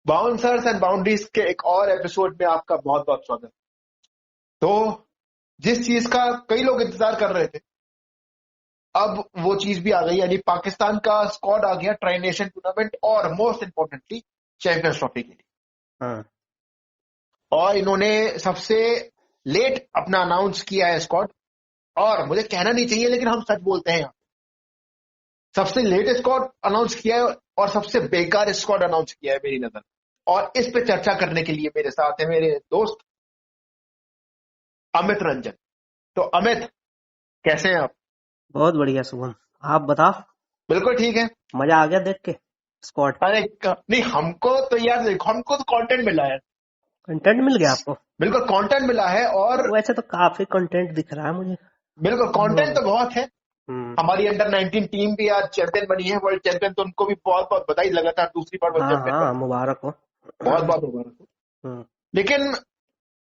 Bouncers and boundaries के एक और एपिसोड में आपका बहुत बहुत स्वागत। तो जिस चीज का कई लोग इंतजार कर रहे थे, अब वो चीज भी आ गई, यानी पाकिस्तान का स्क्वाड आ गया ट्राई नेशन टूर्नामेंट और मोस्ट इंपोर्टेंटली चैंपियंस ट्रॉफी के लिए। हाँ, और इन्होंने सबसे लेट अपना अनाउंस किया है स्क्वाड, और मुझे कहना नहीं चाहिए लेकिन हम सच बोलते हैं, सबसे लेट स्क्वाड अनाउंस किया है और सबसे बेकार स्क्वाड अनाउंस किया है मेरी नजर। और इस पे चर्चा करने के लिए मेरे साथ है मेरे दोस्त अमित रंजन। तो अमित, कैसे हैं आप? बहुत बढ़िया शुभम, आप बताओ। बिल्कुल ठीक है। मजा आ गया देख के स्क्वाड। अरे नहीं, हमको तो यार देखो, हमको तो कंटेंट मिला है। कंटेंट मिल गया आपको? बिल्कुल कंटेंट मिला है, और वैसे तो काफी कंटेंट दिख रहा है मुझे। बिल्कुल कंटेंट तो बहुत है। हम्म, हमारी अंडर 19 टीम भी आज चैंपियन बनी है, वर्ल्ड चैंपियन, तो उनको भी बहुत बहुत बधाई, लगातार दूसरी बार वर्ल्ड हाँ चैंपियन हाँ, बनी। मुबारक हो। बहुत बहुत मुबारक हो। हम्म, लेकिन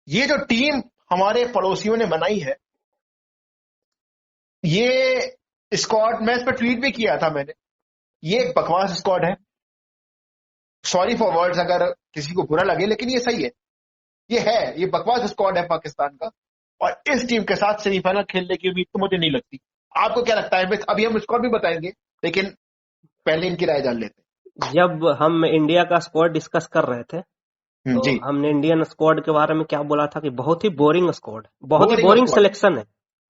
ये जो टीम हमारे पड़ोसियों ने बनाई है, ये स्क्वाड, मैं इस पर ट्वीट भी किया था मैंने, ये एक बकवास स्क्वाड है। सॉरी फॉर वर्ड्स अगर किसी को बुरा लगे, लेकिन ये सही है। ये बकवास स्क्वाड है पाकिस्तान का, और इस टीम के साथ सेमीफाइनल खेलने की उम्मीद तो मुझे नहीं लगती। आपको क्या लगता है? अभी हम स्क्वाड भी बताएंगे, लेकिन पहले इनकी राय जान लेते जब हम इंडिया का स्क्वाड डिस्कस कर रहे थे हैं। तो जी हमने इंडियन स्क्वाड के बारे में क्या बोला था कि बहुत ही बोरिंग स्क्वाड, बहुत ही बोरिंग बोरिंग स्क्वाड। सिलेक्शन है।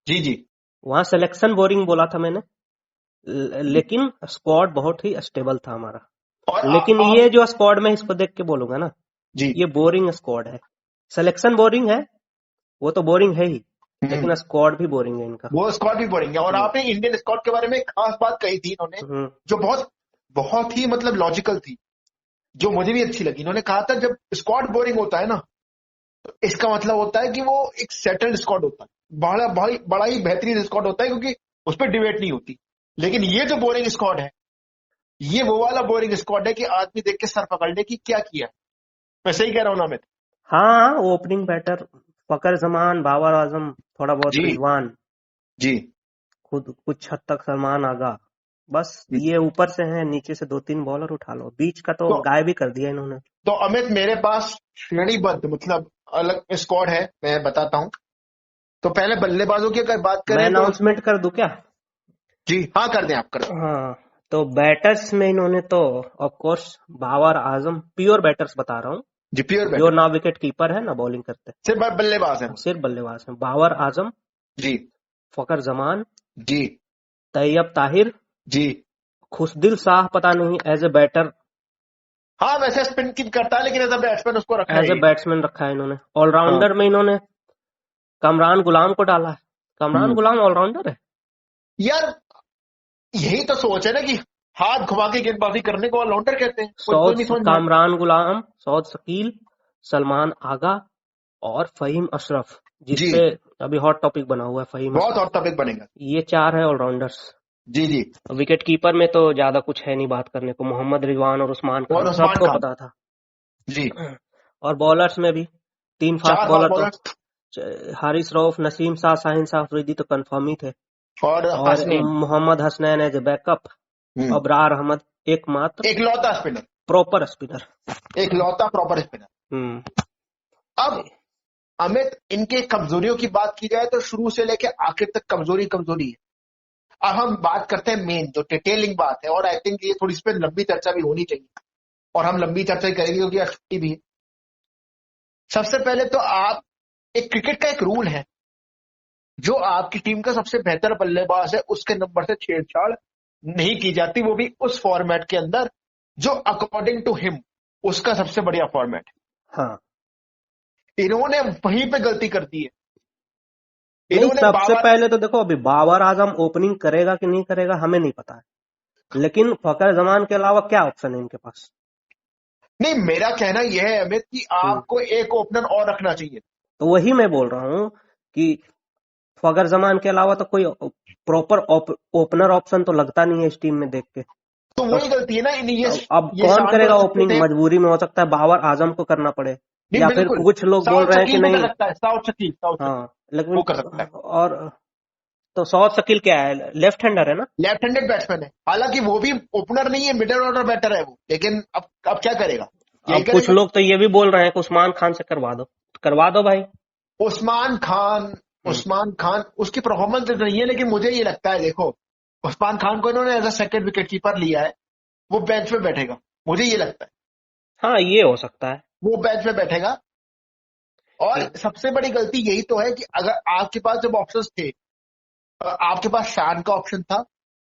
जी जी। वहां सिलेक्शन बोरिंग बोला था मैंने, लेकिन स्क्वाड बहुत ही स्टेबल था हमारा। और लेकिन आप ये जो स्क्वाड में इसको देख के बोलूंगा ना, जी। ये बोरिंग स्क्वाड है। सिलेक्शन बोरिंग है, वो तो बोरिंग है ही, हम्म, लेकिन स्क्वाड भी बोरिंग है इनका। वो स्क्वाड भी बोरिंग है। और हम्म, आपने इंडियन स्क्वाड के बारे में एक खास बात कही थी इन्होंने, हम्म, जो बहुत बहुत ही मतलब लॉजिकल थी, जो मुझे भी अच्छी लगी। इन्होंने कहा था जब स्क्वाड बोरिंग होता है ना, तो इसका मतलब होता है कि वो एक सेटल्ड स्क्वाड होता है, बड़ा ही बेहतरीन स्क्वाड होता है, क्योंकि उस पर डिबेट नहीं होती। लेकिन ये जो बोरिंग स्क्वाड है, ये वो वाला बोरिंग स्क्वाड है कि आदमी देख के सर पकड़ ले कि क्या किया। मैं सही कह रहा हूँ ना अमित? हाँ, ओपनिंग बैटर फकर जमान, बाबर आजम, थोड़ा बहुत जी रिजवान, जी खुद कुछ हद तक सलमान आगा, बस जी। ये ऊपर से हैं, नीचे से 2-3 बॉलर उठा लो, बीच का तो तो गायब ही कर दिया इन्होंने। तो अमित, मेरे पास श्रेणीबद्ध मतलब अलग स्क्वाड है, मैं बताता हूँ। तो पहले बल्लेबाजों की अगर बात मैं करें तो अनाउंसमेंट कर दूं क्या? जी हाँ, कर दें, आप कर दें। हाँ, तो बैटर्स में इन्होंने तो of course Babar Azam, pure batters बता रहा हूँ, जी प्योर जो बैटर, ना विकेट कीपर है ना बॉलिंग करते, सिर्फ बल्लेबाज है वो। सिर्फ बल्लेबाज है। बाबर आजम, जी फकर जमान, जी तैयब ताहिर, जी। खुशदिल शाह पता नहीं एज ए बैटर, हाँ, वैसे स्पिन किक करता है, लेकिन एज अ बैट्समैन उसको रखा एज है ए ही। बैट्समैन रखा है इन्होंने। हाँ। ऑलराउंडर में इन्होंने कमरान गुलाम को डाला है। कमरान हम्म। गुलाम ऑलराउंडर है? यार, यही तो सोच है ना कि हाथ घुमा के गेंदबाजी करने को ऑलराउंडर कहते हैं। कोई सौद नहीं समझ में आया। कामरान गुलाम, सौद शकील, सलमान आगा और फहीम अशरफ, जी, जिसपे अभी हॉट टॉपिक बना हुआ है फहीम बहुत अशरफ। हॉट टॉपिक बनेगा। ये 4 है ऑलराउंडर्स। जी जी। विकेट कीपर में तो ज्यादा कुछ है नहीं बात करने को, मोहम्मद रिजवान और उस्मान और खान उस्मान सबको खान। पता था। जी। और बॉलर्स में भी 3 फास्ट 4 फास्ट बॉलर तो बॉलर हारिस रऊफ, नसीम शाह, शाहीन शाह अफरीदी तो कंफर्म ही थे। और और Hasnain, Mohammad Hasnain as a backup, Abrar Ahmed एकमात्र एक लौता स्पिनर, प्रॉपर स्पिनर। एक लौता प्रॉपर स्पिनर। हम्म, अब अमित, इनके कमजोरियों की बात की जाए तो शुरू से लेके आखिर तक कमजोरी कमजोरी है। अब हम बात करते हैं मेन जो डिटेलिंग बात है, और आई थिंक ये थोड़ी इस पर लंबी चर्चा भी होनी चाहिए, और हम लंबी चर्चा ही करेंगे क्योंकि आज छुट्टी भी है। सबसे पहले तो आप, एक क्रिकेट का एक रूल है, जो आपकी टीम का सबसे बेहतर बल्लेबाज है उसके नंबर से छेड़छाड़ नहीं की जाती, वो भी उस फॉर्मेट के अंदर जो अकॉर्डिंग टू हिम उसका सबसे बढ़िया फॉर्मेट है। हाँ, इन्होंने वहीं पे गलती कर दी है। नहीं इन्होंने सबसे बाबर, पहले तो देखो, अभी बाबर आजम ओपनिंग करेगा कि नहीं करेगा हमें नहीं पता है, लेकिन फकर जमान के अलावा क्या ऑप्शन है इनके पास? नहीं, मेरा कहना यह है अमित कि हम्म, आपको एक ओपनर और रखना चाहिए। तो वही मैं बोल रहा हूँ कि फकर जमान के अलावा तो कोई प्रॉपर ओपनर ऑप्शन तो लगता नहीं है इस टीम में देख के। तो तो वही गलती है ना, अब ये कौन शान को करेगा रख सकते ओपनिंग? थे। मजबूरी में हो सकता है बाबर आजम को करना पड़े, नहीं या फिर बिल्कुल, कुछ लोग बोल साउथ रहे हैं कि शकील भी कर नहीं। सकता है, साउथ शकील हाँ, वो लेकिन कर सकता है। और तो सौद शकील क्या है, लेफ्ट हैंडर है ना? लेफ्ट हैंडेड बैट्समैन है, हालांकि वो भी ओपनर नहीं है, मिडिल ऑर्डर बैटर है वो, लेकिन अब क्या करेगा। यही अब कुछ करेगा। लोग तो ये भी बोल रहे हैं कि उस्मान खान से करवा दो भाई। उस्मान खान, हम्म। उस्मान खान उसकी परफॉर्मेंस नहीं है, लेकिन मुझे ये लगता है, देखो उस्मान खान को इन्होंने as a second wicket keeper लिया है, वो बेंच पे बैठेगा, मुझे ये लगता है हाँ, ये हो सकता है वो बेंच पे बैठेगा। और कि सबसे बड़ी गलती यही तो है कि अगर आपके पास जब ऑप्शंस थे, आपके पास शान का ऑप्शन था,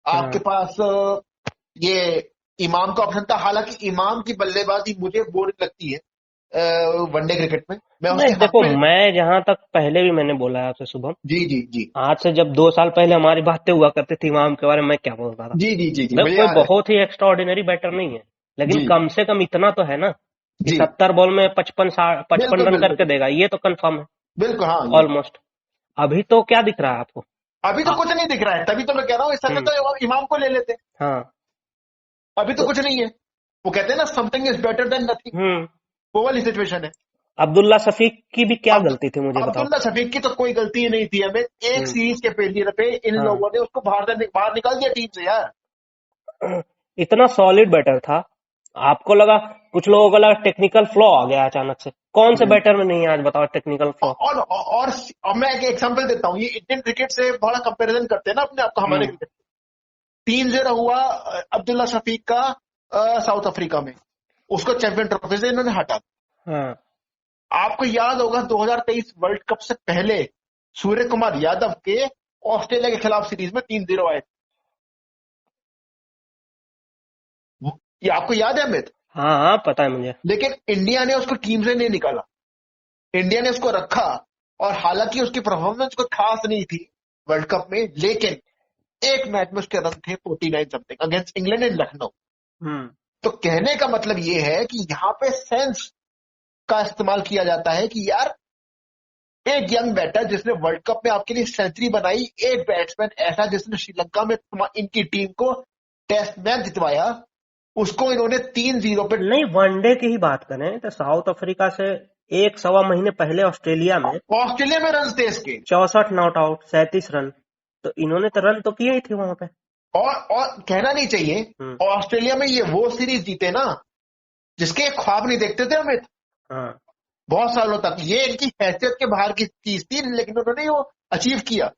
आपके हाँ। पास ये इमाम का ऑप्शन था। हालांकि इमाम की बल्लेबाजी मुझे बोरिंग लगती है वनडे क्रिकेट में, मैं उसके नहीं हक देखो, में। मैं जहां तक पहले भी मैंने बोला है आपसे शुभम, जी जी जी आज से जब 2 साल पहले हमारी बातें हुआ करती थी इमाम के बारे में, मैं क्या बोल रहा था। जी जी जी जी देखो, मुझे कोई याद है। बहुत ही एक्स्ट्रा ऑर्डिनरी बैटर नहीं है, लेकिन जी कम से कम इतना तो है ना कि जी 70 बॉल में 55 बिल्कुल रन बिल्कुल करके देगा, ये तो कंफर्म है बिल्कुल, हाँ जी। ऑलमोस्ट। अभी तो क्या दिख रहा है आपको? अभी तो आ, कुछ नहीं दिख रहा है, तभी तो मैं कह रहा हूँ इस समय हम्म। तो इमाम को ले लेते। हाँ। अभी तो तो कुछ नहीं है। वो कहते हैं ना, something is better than nothing, hmm. वो वाली सिचुएशन है। अब्दुल्ला शफीक की भी क्या अब गलती थी, मुझे बताओ। अब्दुल्ला शफीक की तो कोई गलती नहीं थी, हमें एक हम्म। सीरीज के फेलियर पे इन हाँ। लोगों ने उसको बाहर निकाल दिया टीम से यार। इतना सॉलिड बैटर था, आपको लगा, कुछ लोगों को लगा टेक्निकल फ्लॉ आ गया अचानक से। कौन से हम्म। बैटर में नहीं है आज बताओ टेक्निकल फ्लॉ? और मैं एक एग्जांपल देता हूँ, ये इंडियन क्रिकेट से बड़ा कंपैरिजन करते हैं ना अपने आप को हमारे हम्म। क्रिकेट। 3-0 हुआ अब्दुल्ला शफीक का साउथ अफ्रीका में, उसको चैंपियन ट्रॉफी से इन्होंने हटा दिया। हाँ। आपको याद होगा 2023 वर्ल्ड कप से पहले सूर्य कुमार यादव के ऑस्ट्रेलिया के खिलाफ सीरीज में 3-0 आए थे। ये आपको याद है अमित? हाँ। हाँ, पता है मुझे। लेकिन इंडिया ने उसको टीम से नहीं निकाला, इंडिया ने उसको रखा। और हालांकि उसकी परफॉर्मेंस कोई खास नहीं थी वर्ल्ड कप में, लेकिन एक मैच में उसके रन थे 49 something against England in Lucknow. Hmm. तो कहने का मतलब ये है कि यहाँ पे सेंस का इस्तेमाल किया जाता है कि यार, एक यंग बैटर जिसने वर्ल्ड कप में आपके लिए सेंचुरी बनाई, एक बैट्समैन ऐसा जिसने श्रीलंका में इनकी टीम को टेस्ट मैच जितवाया, उसको इन्होंने 3-0 पे। नहीं, वनडे की ही बात करें तो साउथ अफ्रीका से 1 सवा महीने पहले ऑस्ट्रेलिया में ऑस्ट्रेलिया में रन थे इसके। 64 नॉट आउट, 37 रन। तो इन्होंने तो रन तो किए ही थे वहां पे। और कहना नहीं चाहिए, हम्म। ऑस्ट्रेलिया में ये वो सीरीज जीते ना जिसके ख्वाब नहीं देखते थे अमित हाँ। बहुत सालों तक। ये इनकी हैसियत के बाहर की चीज थी, लेकिन उन्होंने वो अचीव किया।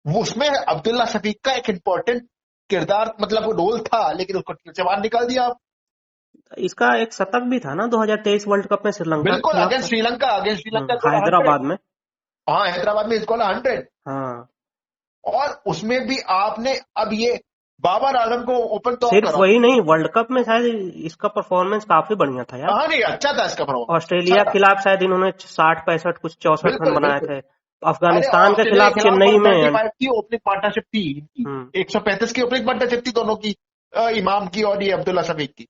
वो उसमें अब्दुल्ला शफीक का एक इंपॉर्टेंट किरदार, मतलब रोल था, लेकिन उसको टीम से बाहर निकाल दिया आप। इसका एक शतक भी था ना 2023 वर्ल्ड कप में श्रीलंका के बिल्कुल, खिलाफ अगेंस्ट तो। Sri Lanka, against Sri Lanka score 100। हैदराबाद में। हाँ, हैदराबाद में स्कोर 100। हाँ। और उसमें भी आपने अब ये बाबर आजम को ओपन तो ऑफ सिर्फ करा। वही नहीं, वर्ल्ड कप में शायद इसका परफॉर्मेंस काफी बढ़िया था यार। हाँ नहीं, अच्छा था इसका परफॉर्मेंस, अच्छा ऑस्ट्रेलिया के था। खिलाफ शायद इन्होंने 60 65 कुछ 64 रन बिल्कुल बनाए बिल्कुल। थे। अरे अफगानिस्तान के ऑस्ट्रेलिया के खिलाफ खिलाफ चेन्नई में। 135 की ओपनिंग पार्टनरशिप थी इनकी, हम्म। 135 की ओपनिंग पार्टनरशिप थी दोनों की, इमाम की और ये अब्दुल्ला शफीक की।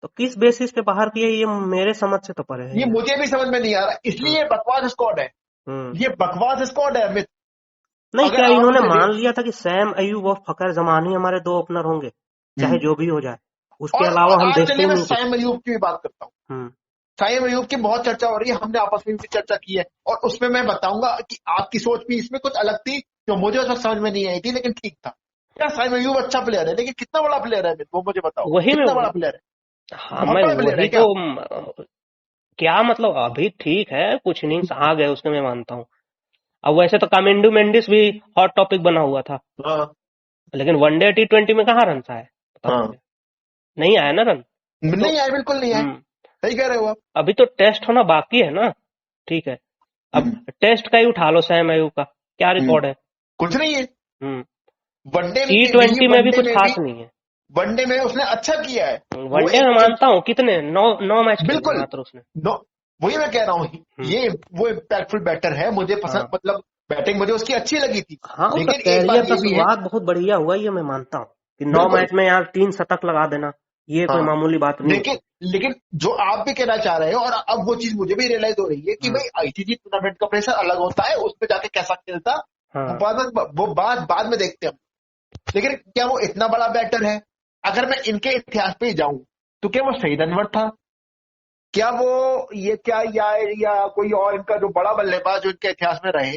तो किस बेसिस पे बाहर किए, ये मेरे समझ से तो परे है ये यार। मुझे भी समझ में नहीं आ रहा, हम्म। इसलिए ये बकवास स्क्वाड है। हम्म। ये बकवास स्क्वाड है अमित। नहीं, अगर क्या आप इन्होंने मुझे मान लिया था कि सैम अयूब और फकर जमानी हमारे 2 ओपनर होंगे, चाहे हम्म। जो भी हो जाए? उसके और अलावा हम आज देखते चलिए ही मैं नहीं कुछ। साइम अयूब की भी बात करता हूँ। हम्म। साइम अयूब की बहुत चर्चा हो रही है, हमने आपस में भी चर्चा की है, और उसमें मैं बताऊंगा कि आपकी सोच भी इसमें कुछ अलग थी, जो मुझे उस वक्त समझ में नहीं आई थी, लेकिन ठीक था। यार साइम अयूब अच्छा प्लेयर है, लेकिन कितना बड़ा प्लेयर है अमित, वो मुझे बताओ, वही मैं, कितना बड़ा प्लेयर है? हाँ, बहुत मैं बड़ा प्लेयर है वही क्या? तो क्या मतलब, अभी ठीक है कुछ इनिंग्स आ गए उसके, मैं मानता हूँ। अब वैसे तो कामिंडू मेंडिस भी हॉट टॉपिक बना हुआ था, हाँ लेकिन वनडे T20 में कहाँ रन आए, बताओ हाँ, मुझे। नहीं आया ना रन। तो नहीं आए, बिल्कुल नहीं आए। हम्म, सही कह रहे हो आप। अभी तो टेस्ट होना बाकी है ना। ठीक है, अब हम्म, टेस्ट का ही उठा लो, सैम अयूब का क्या हम्म, रिकॉर्ड है। कुछ नहीं है। हम्म। वनडे में देखिए, T20 में भी कुछ खास नहीं है। वनडे में उसने अच्छा किया है। वो वनडे में एक मानता हूँ, कितने 9 मैच खेले हैं बिल्कुल, मात्र उसने। नो, वही मैं कह रहा हूँ, हम्म। ये वो इम्पैक्टफुल बैटर है, मुझे पसंद, हाँ। मतलब बैटिंग मुझे उसकी अच्छी लगी थी। हाँ, उसका लेकिन एक कैरियर बात का ये भी है, शुरुआत बहुत बढ़िया हुआ, ये मैं मानता हूँ कि 9 मैच बिल्कुल, में यार 3 शतक लगा देना, ये कोई हाँ, मामूली बात नहीं है। लेकिन लेकिन जो आप भी कहना चाह रहे हो, और अब वो चीज मुझे भी रियलाइज हो रही है कि हम्म। भाई आईसीसी टूर्नामेंट का प्रेशर अलग होता है, उसमें जाके कैसा खेलता, हाँ। वो बाद में देखते हैं हम। लेकिन क्या वो इतना बड़ा बैटर है? अगर मैं इनके इतिहास पे ही जाऊं, तो क्या वो सही रनवर था? क्या वो ये क्या या कोई और इनका जो बड़ा बल्लेबाज जो इनके इतिहास में रहे,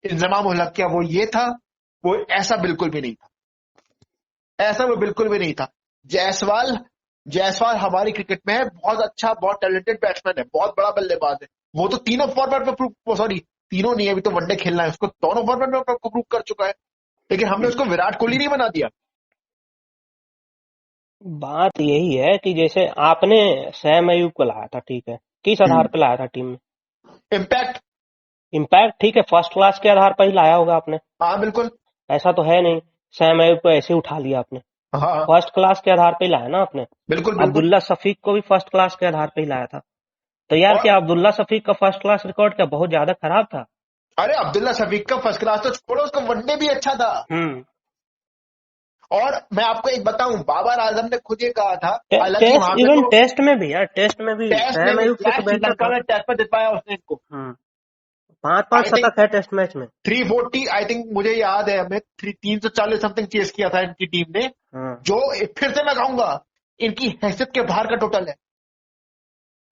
इंजमाम उल हक, क्या वो ये था? वो ऐसा बिल्कुल भी नहीं था, ऐसा वो बिल्कुल भी नहीं था। जायसवाल जायसवाल हमारी क्रिकेट में है, बहुत अच्छा, बहुत टैलेंटेड बैट्समैन है, बहुत बड़ा बल्लेबाज है। वो तो तीनों फॉर्मेट में प्रूव, सॉरी तीनों नहीं, अभी तो वनडे खेलना है उसको, दोनों फॉर्मेट में आपको प्रूव कर चुका है। लेकिन हमने उसको विराट कोहली नहीं बना दिया। बात यही है कि जैसे आपने सैम अयूब को लाया था, ठीक है, किस आधार पे लाया था टीम में? इम्पैक्ट। इम्पैक्ट, ठीक है, फर्स्ट क्लास के आधार पर ही लाया होगा आपने। हाँ बिल्कुल। ऐसा तो है नहीं सैम अयूब को ऐसे उठा लिया आपने, हाँ हाँ, फर्स्ट क्लास के आधार पे ही लाया ना आपने। बिल्कुल बिल्कुल। अब्दुल्ला शफीक को भी फर्स्ट क्लास के आधार पे ही लाया था। तो यार और क्या अब्दुल्ला शफीक का फर्स्ट क्लास रिकॉर्ड क्या बहुत ज्यादा खराब था? अरे अब्दुल्ला शफीक का फर्स्ट क्लास तो छोड़ो, उसका वनडे भी अच्छा था। हम्म। और मैं आपको एक बताऊं, बाबर आजम ने खुद ये कहा था, हालांकि टेस्ट, वहां पे इवन तो टेस्ट में भी यार, टेस्ट में भी टेस्ट में सैम भी अयूब से यार, तो बेहतर श्रीलंका था। में टेस्ट में जितवाया उसने इनको। हम्म। 5-5 आई थिंक शतक है टेस्ट मैच में। 340, आई थिंक मुझे याद है, हमें 340 समथिंग चेस किया था इनकी टीम ने, हाँ। जो फिर से मैं कहूंगा इनकी हैसियत के बाहर का टोटल है।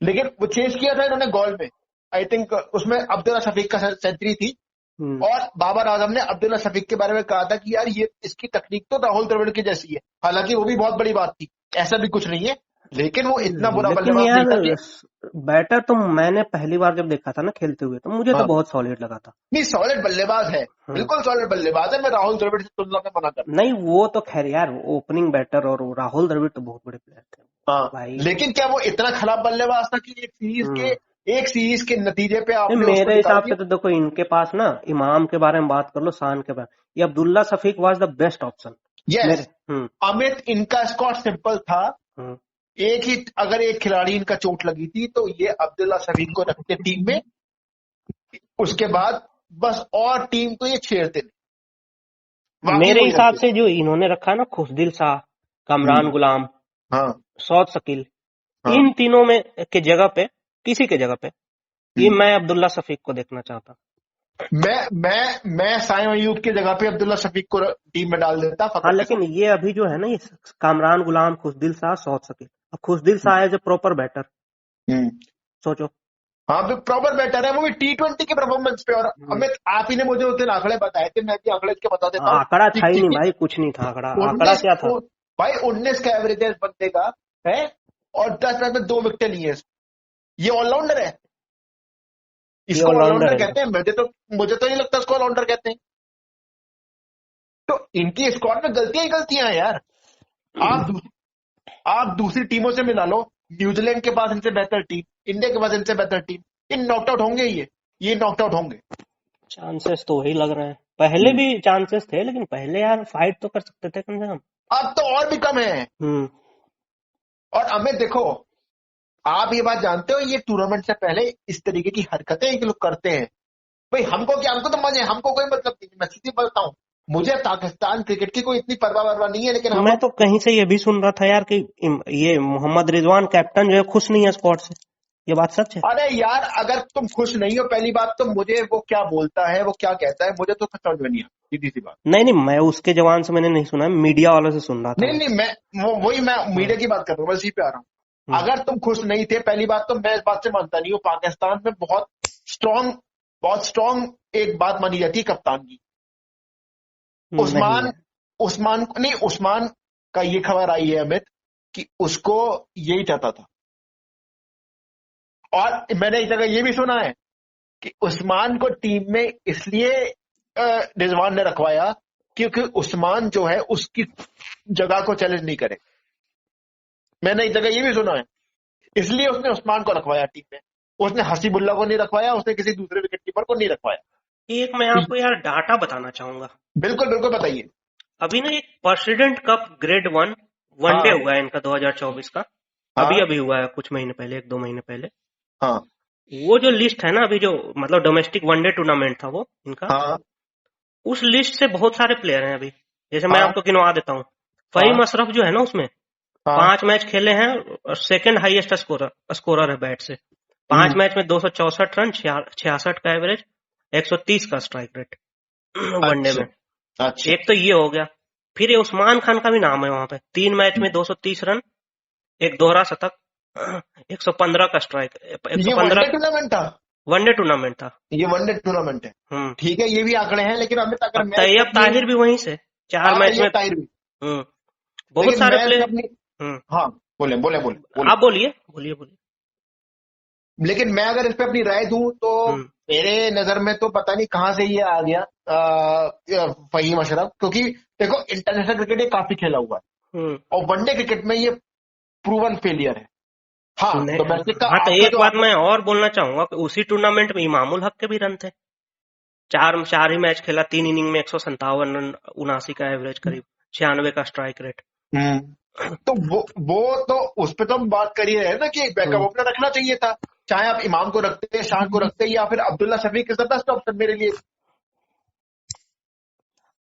लेकिन वो चेस किया था इन्होंने गोल में, आई थिंक उसमें अब्दुल्ला शफीक का सेंचुरी थी। हम्म। और बाबर आजम ने अब्दुल्ला शफीक के बारे में कहा था कि यार ये इसकी तकनीक तो राहुल द्रविड़ की जैसी है, हालांकि वो भी बहुत बड़ी बात थी, ऐसा भी कुछ नहीं है, लेकिन वो इतना बुरा लेकिन बल्लेबाज नहीं यार था कि। बैटर तो मैंने पहली बार जब देखा था ना खेलते हुए, तो मुझे तो हाँ, बहुत सॉलिड लगा था। नहीं सॉलिड बल्लेबाज है, हाँ। बिल्कुल सॉलिड बल्लेबाज है, मैं राहुल द्रविड़ से तुलना में मना करता नहीं वो तो खैर यार, ओपनिंग बैटर और वो राहुल द्रविड़ तो बहुत बड़े प्लेयर थे हूं। हाँ, भाई। लेकिन क्या वो इतना खराब बल्लेबाज था कि हम्म। एक सीरीज के नतीजे पे नहीं, आपने उसको मेरे निकाल हिसाब दिया? से तो देखो इनके पास ना, इमाम के बारे में बात कर लो, शान के बारे में, ये Abdullah Shafique was the best option yes. मेरे। हम्म। अमित, इनका स्क्वाड सिंपल था, हम्म। एक ही, अगर एक खिलाड़ी इनका चोट लगी थी तो ये अब्दुल्ला शफीक को रखते टीम में, उसके बाद बस और टीम को ये छेड़ते नहीं, बाकी मेरे वही हिसाब रखते। से जो इन्होंने रखा ना, खुशदिल शाह, हम्म। कमरान गुलाम, हाँ सौद शकील, हाँ। इन तीनों में के जगह पे, किसी के जगह पे ये हम्म। मैं अब्दुल्ला शफीक को देखना चाहता। मैं साइम अयूब की जगह पे अब्दुल्ला शफीक को टीम में डाल देता हाँ फखर के साथ। लेकिन ये अभी जो है ना, ये कामरान गुलाम, खुशदिल शाह, सौद शकील, अब Khushdil Shah as a proper batter, hmm. सोचो। हाँ, भी प्रॉपर बैटर है, वो भी T20 के परफॉर्मेंस पे। और हम्म। अमित, आप ही ने मुझे उस दिन आंकड़े बताए थे, मैं भी आंकड़े के बता देता हूँ आंकड़ा था ही नहीं कि भाई, कुछ नहीं था आंकड़ा, आंकड़ा 19, क्या था? भाई 19 का एवरेज है इस बंदे का, है, और 10 मैच में 2 विकेट लिए है इसको। ये ऑलराउंडर है, ये इसको ऑलराउंडर ऑलराउंडर है। कहते हैं। मुझे तो नहीं लगता इसको ऑलराउंडर कहते हैं। तो इनकी स्क्वाड में गलतियां ही गलतियां हैं यार। आप दू- आप दूसरी टीमों से मिला लो, न्यूजीलैंड के पास इनसे बेहतर टीम, इंडिया के पास इनसे बेहतर टीम, इन नॉकआउट होंगे, ये नॉकआउट होंगे। चांसेस तो वही लग रहे हैं, पहले भी चांसेस थे, लेकिन पहले यार फाइट तो कर सकते थे कम से कम। अब तो और भी कम है। हम्म। और हमें देखो, आप ये बात जानते हो, ये टूर्नामेंट से पहले इस तरीके की हरकतें ये लोग करते हैं। भाई हमको क्या, हमको तो मजे, हमको कोई मतलब नहीं, मैं सीधी बोलता हूँ, मुझे पाकिस्तान क्रिकेट की कोई इतनी परवाह नहीं है, लेकिन हम मैं लोग। तो कहीं से ये भी सुन रहा था यार कि ये मोहम्मद रिजवान कैप्टन जो है खुश नहीं है स्क्वाड से, ये बात सच है? अरे यार, अगर तुम खुश नहीं हो, पहली बात तो मुझे वो क्या बोलता है, वो क्या कहता है, मुझे तो समझ में नहीं आता, सीधी सी बात। नहीं नहीं, मैं उसके जवान से मैंने नहीं सुना, मीडिया वालों से सुन रहा था नहीं मैं। नहीं, वही मैं हम्म। मीडिया की बात कर रहा हूँ, मैं इसी पे आ रहा हूँ। हम्म। अगर तुम खुश नहीं थे, पहली बात तो मैं इस बात से मानता नहीं हूँ, पाकिस्तान में स्ट्रॉन्ग बहुत स्ट्रॉन्ग एक बात मानी जाती है कप्तान की। नहीं उस्मान है। उस्मान नहीं, उस्मान का ये खबर आई है अमित, कि उसको यही चाहता था। और मैंने एक जगह ये भी सुना है कि उस्मान को टीम में इसलिए रिजवान ने रखवाया क्योंकि उस्मान जो है उसकी जगह को चैलेंज नहीं करे। मैंने एक जगह ये भी सुना है, इसलिए उसने उस्मान को रखवाया टीम में। उसने हसीबुल्ला को नहीं रखवाया, उसने किसी दूसरे विकेट कीपर को नहीं रखवाया। एक मैं आपको यार डाटा बताना चाहूंगा। बिल्कुल बिल्कुल, बताइए। अभी ना एक प्रेसिडेंट कप ग्रेड 1 वनडे हाँ हुआ है इनका 2024 का, अभी हाँ अभी हुआ है कुछ महीने पहले, 1-2 महीने पहले। हाँ वो जो लिस्ट है ना अभी, जो मतलब डोमेस्टिक वनडे टूर्नामेंट था वो इनका, हाँ उस लिस्ट से बहुत सारे प्लेयर हैं अभी। जैसे मैं हाँ आपको गिनवा देता हूँ, फहीम हाँ अशरफ जो है ना उसमें हाँ। 5 मैच खेले हैं और सेकंड हाईएस्ट स्कोरर है बैट से। 5 मैच में 264 रन, 66 का एवरेज, 130 का स्ट्राइक रेट वनडे अच्छा में। अच्छा। एक तो ये हो गया। फिर ये उस्मान खान का भी नाम है वहां पे, 3 मैच में 230 रन, एक दोहरा शतक, 115 का स्ट्राइक, ये 115 वनडे टूर्नामेंट था? वनडे टूर्नामेंट था। ये वनडे टूर्नामेंट है? हम्म। ठीक है, ये भी आंकड़े हैं, लेकिन अमित अगर और मैं इसमें तैयब अपनी, ताहिर भी वहीं से, चार हाँ मैच में। तैयब ताहिर भी, हम्म। बहुत लेकिन सारे मैं इसमें प्लेयर। अपनी, हम्म। हाँ बोले बोले बोले बोले। आप बोलिए बोलिए बोलिए। लेकिन मैं अगर इस पे अपनी राय दूं तो हम्म मेरे नजर में तो पता नहीं कहां से ये आ गया फहीम अशरफ, क्योंकि देखो इंटरनेशनल क्रिकेट ये काफी खेला हुआ है हम्म। और वनडे क्रिकेट में ये प्रूवन फेलियर है। हाँ नहीं, डोमेस्टिक का हाँ तो आपका एक जो बात आपने मैं और बोलना चाहूंगा कि उसी टूर्नामेंट में इमामुल हक के भी रन थे। चार चार ही मैच खेला, 3 इनिंग में 157 रन, 79 का एवरेज, करीब 96 का स्ट्राइक रेट। तो वो तो उस पे तो हम बात कर ही रहे हैं ना कि बैकअप हम्म। ओपनर रखना चाहिए था। चाहे आप इमाम को रखते, शान को रखते, या फिर अब्दुल्ला शफीक के बेस्ट ऑप्शन मेरे लिए।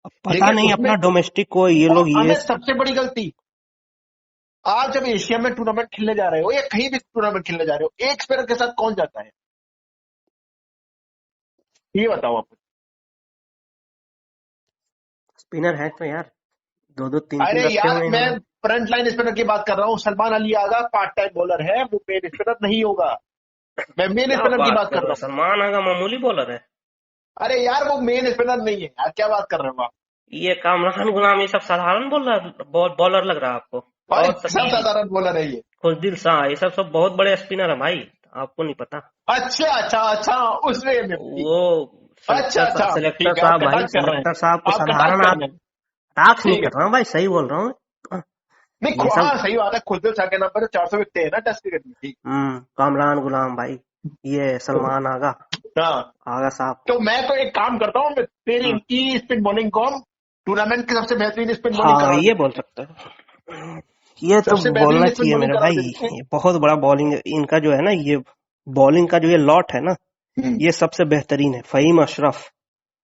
अब पता लेकिन नहीं उसमें अपना डोमेस्टिक को ये और लोग ये। हमें सबसे बड़ी गलती, आप जब एशिया में टूर्नामेंट खेलने जा रहे हो या कहीं भी टूर्नामेंट खेलने जा रहे हो, एक स्पिनर के साथ कौन जाता है ये बताओ आप। स्पिनर है तो यार, दो दो तीन तीन अरे रखे यार हुए मैं इन्होंने। फ्रंट लाइन स्पिनर की बात कर रहा हूं। Salman Ali Agha part time bowler है, वो मेन स्पिनर नहीं होगा। मैं मेन क्या स्पिनर की बात बात कर कर रहे रहा हो, हूँ। सलमान आगा मामूली बॉलर है। अरे यार वो मेन स्पिनर नहीं है यार, क्या बात कर रहे हो आप। ये कामरान गुलाम, ये सब साधारण बॉलर लग रहा है आपको? भाई बहुत सब साधारण बॉलर है ये। खुशदिल शाह, ये सब सब बहुत बड़े स्पिनर है भाई, आपको नहीं पता। अच्छा अच्छा अच्छा, उस वे में ठीक। वो अच्छा सिलेक्टर अच्छा सिलेक्टर ठीक है, आप साहब भाई, कटाक्ष कर रहे हैं। सिलेक्टर साहब को आप कटाक्ष साधारण कर आप। रहे हैं। ताक नहीं ठीक है कर रहा हूँ भाई, सही बोल रहा हूँ। नहीं ये सब। हाँ सही बात है, खुशदिल शाह के नाम पर तो 400 विकेट है ना टेस्ट क्रिकेट में। ठीक। कामरान गुलाम भाई, ये सलमान आगा, हाँ आगा साहब। तो मैं तो एक काम करता हूँ, मैं तेरी हम्म, इनकी स्पिन बॉलिंग को हम टूर्नामेंट की सबसे बेहतरीन स्पिन बॉलिंग हाँ करा ये देते बोल हैं। सकते हो। ये तो सबसे बोलना बेहतरीन स्पिन चाहिए बॉलिंग मेरे करा भाई। देते हैं। ये बहुत बड़ा बॉलिंग इनका जो है ना, ये बॉलिंग का जो ये लॉट है ना, हम्म, ये सबसे बेहतरीन है। फहीम अशरफ,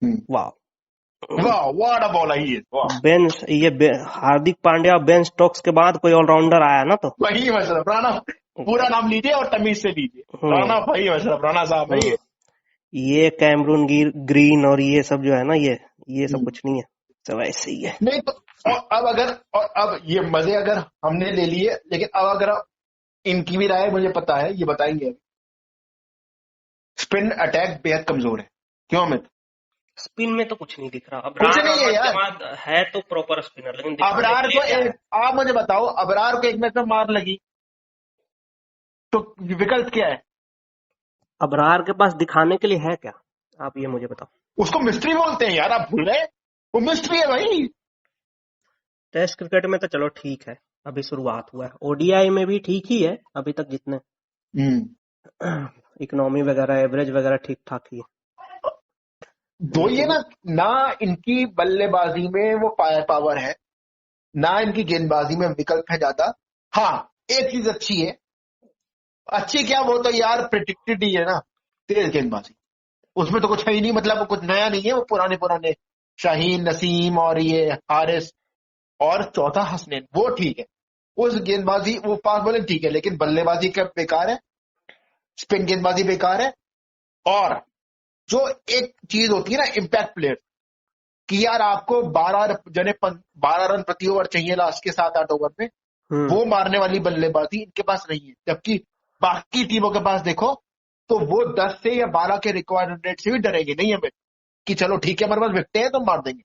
हम्म। वाह। वाह व्हाट अ बॉलर ही है, वाह। हार्दिक पांड्या, बेन स्टोक्स के बाद कोई ऑलराउंडर आया ना तो। वही मशरफ राणा, पूरा नाम लीजिए और तमीज से लीजिए। हम्म राणा भाई मशरफ राणा साहब है हम्म। ये। ये कैमरून ग्रीन और ये सब जो है ना, ये सब हम्म। कुछ नहीं है, सब ऐसे ही है। नहीं तो और अब ये मजे अगर हमने ले लिए, लेकिन अब अगर इनकी भी राय मुझे पता है, ये बताएंगे। स्पिन अटैक बेहद कमजोर है, क्यों अमित। स्पिन में तो कुछ नहीं दिख रहा, कुछ अबरार नहीं है अहमद के यार। बाद है तो प्रॉपर स्पिनर, लेकिन दिखाने अबरार के लिए को क्या है? एक, आप मुझे बताओ, अबरार को एक मैच में मार लगी तो विकल्प क्या है। अबरार के पास दिखाने के लिए है क्या, आप ये मुझे बताओ। उसको मिस्ट्री बोलते हैं यार, आप भूल गए। वो मिस्ट्री है भाई। टेस्ट क्रिकेट में तो चलो ठीक है, अभी शुरुआत हुआ है। ओडीआई में भी ठीक ही है अभी तक, जितने हम्म। इकोनॉमी वगैरह एवरेज वगैरह ठीक ठाक ही है, दो ये लेकिन ना इनकी बल्लेबाजी में वो फायर पावर है, ना इनकी गेंदबाजी में विकल्प है ज्यादा। हाँ एक चीज अच्छी है, अच्छी क्या, वो तो यार प्रिडिक्टेड ही है ना, तेज गेंदबाजी। उसमें तो कुछ है ही नहीं, मतलब वो कुछ नया नहीं है, वो पुराने पुराने शाहीन नसीम और ये हारिस और चौथा हसनैन, वो ठीक है। उस गेंदबाजी वो फास्ट बॉलिंग ठीक है, लेकिन बल्लेबाजी का बेकार है, स्पिन गेंदबाजी बेकार है। और जो एक चीज होती है ना इम्पैक्ट प्लेयर, कि यार आपको 12 रन प्रति ओवर चाहिए लास्ट के 7-8 ओवर में, हम्म। वो मारने वाली बल्लेबाजी इनके पास नहीं है। जबकि बाकी टीमों के पास देखो तो वो 10 से या 12 के रिक्वायर्ड रेट से भी डरेंगे नहीं हमें, कि चलो ठीक है हमारे पास विकटें हैं तो मार देंगे।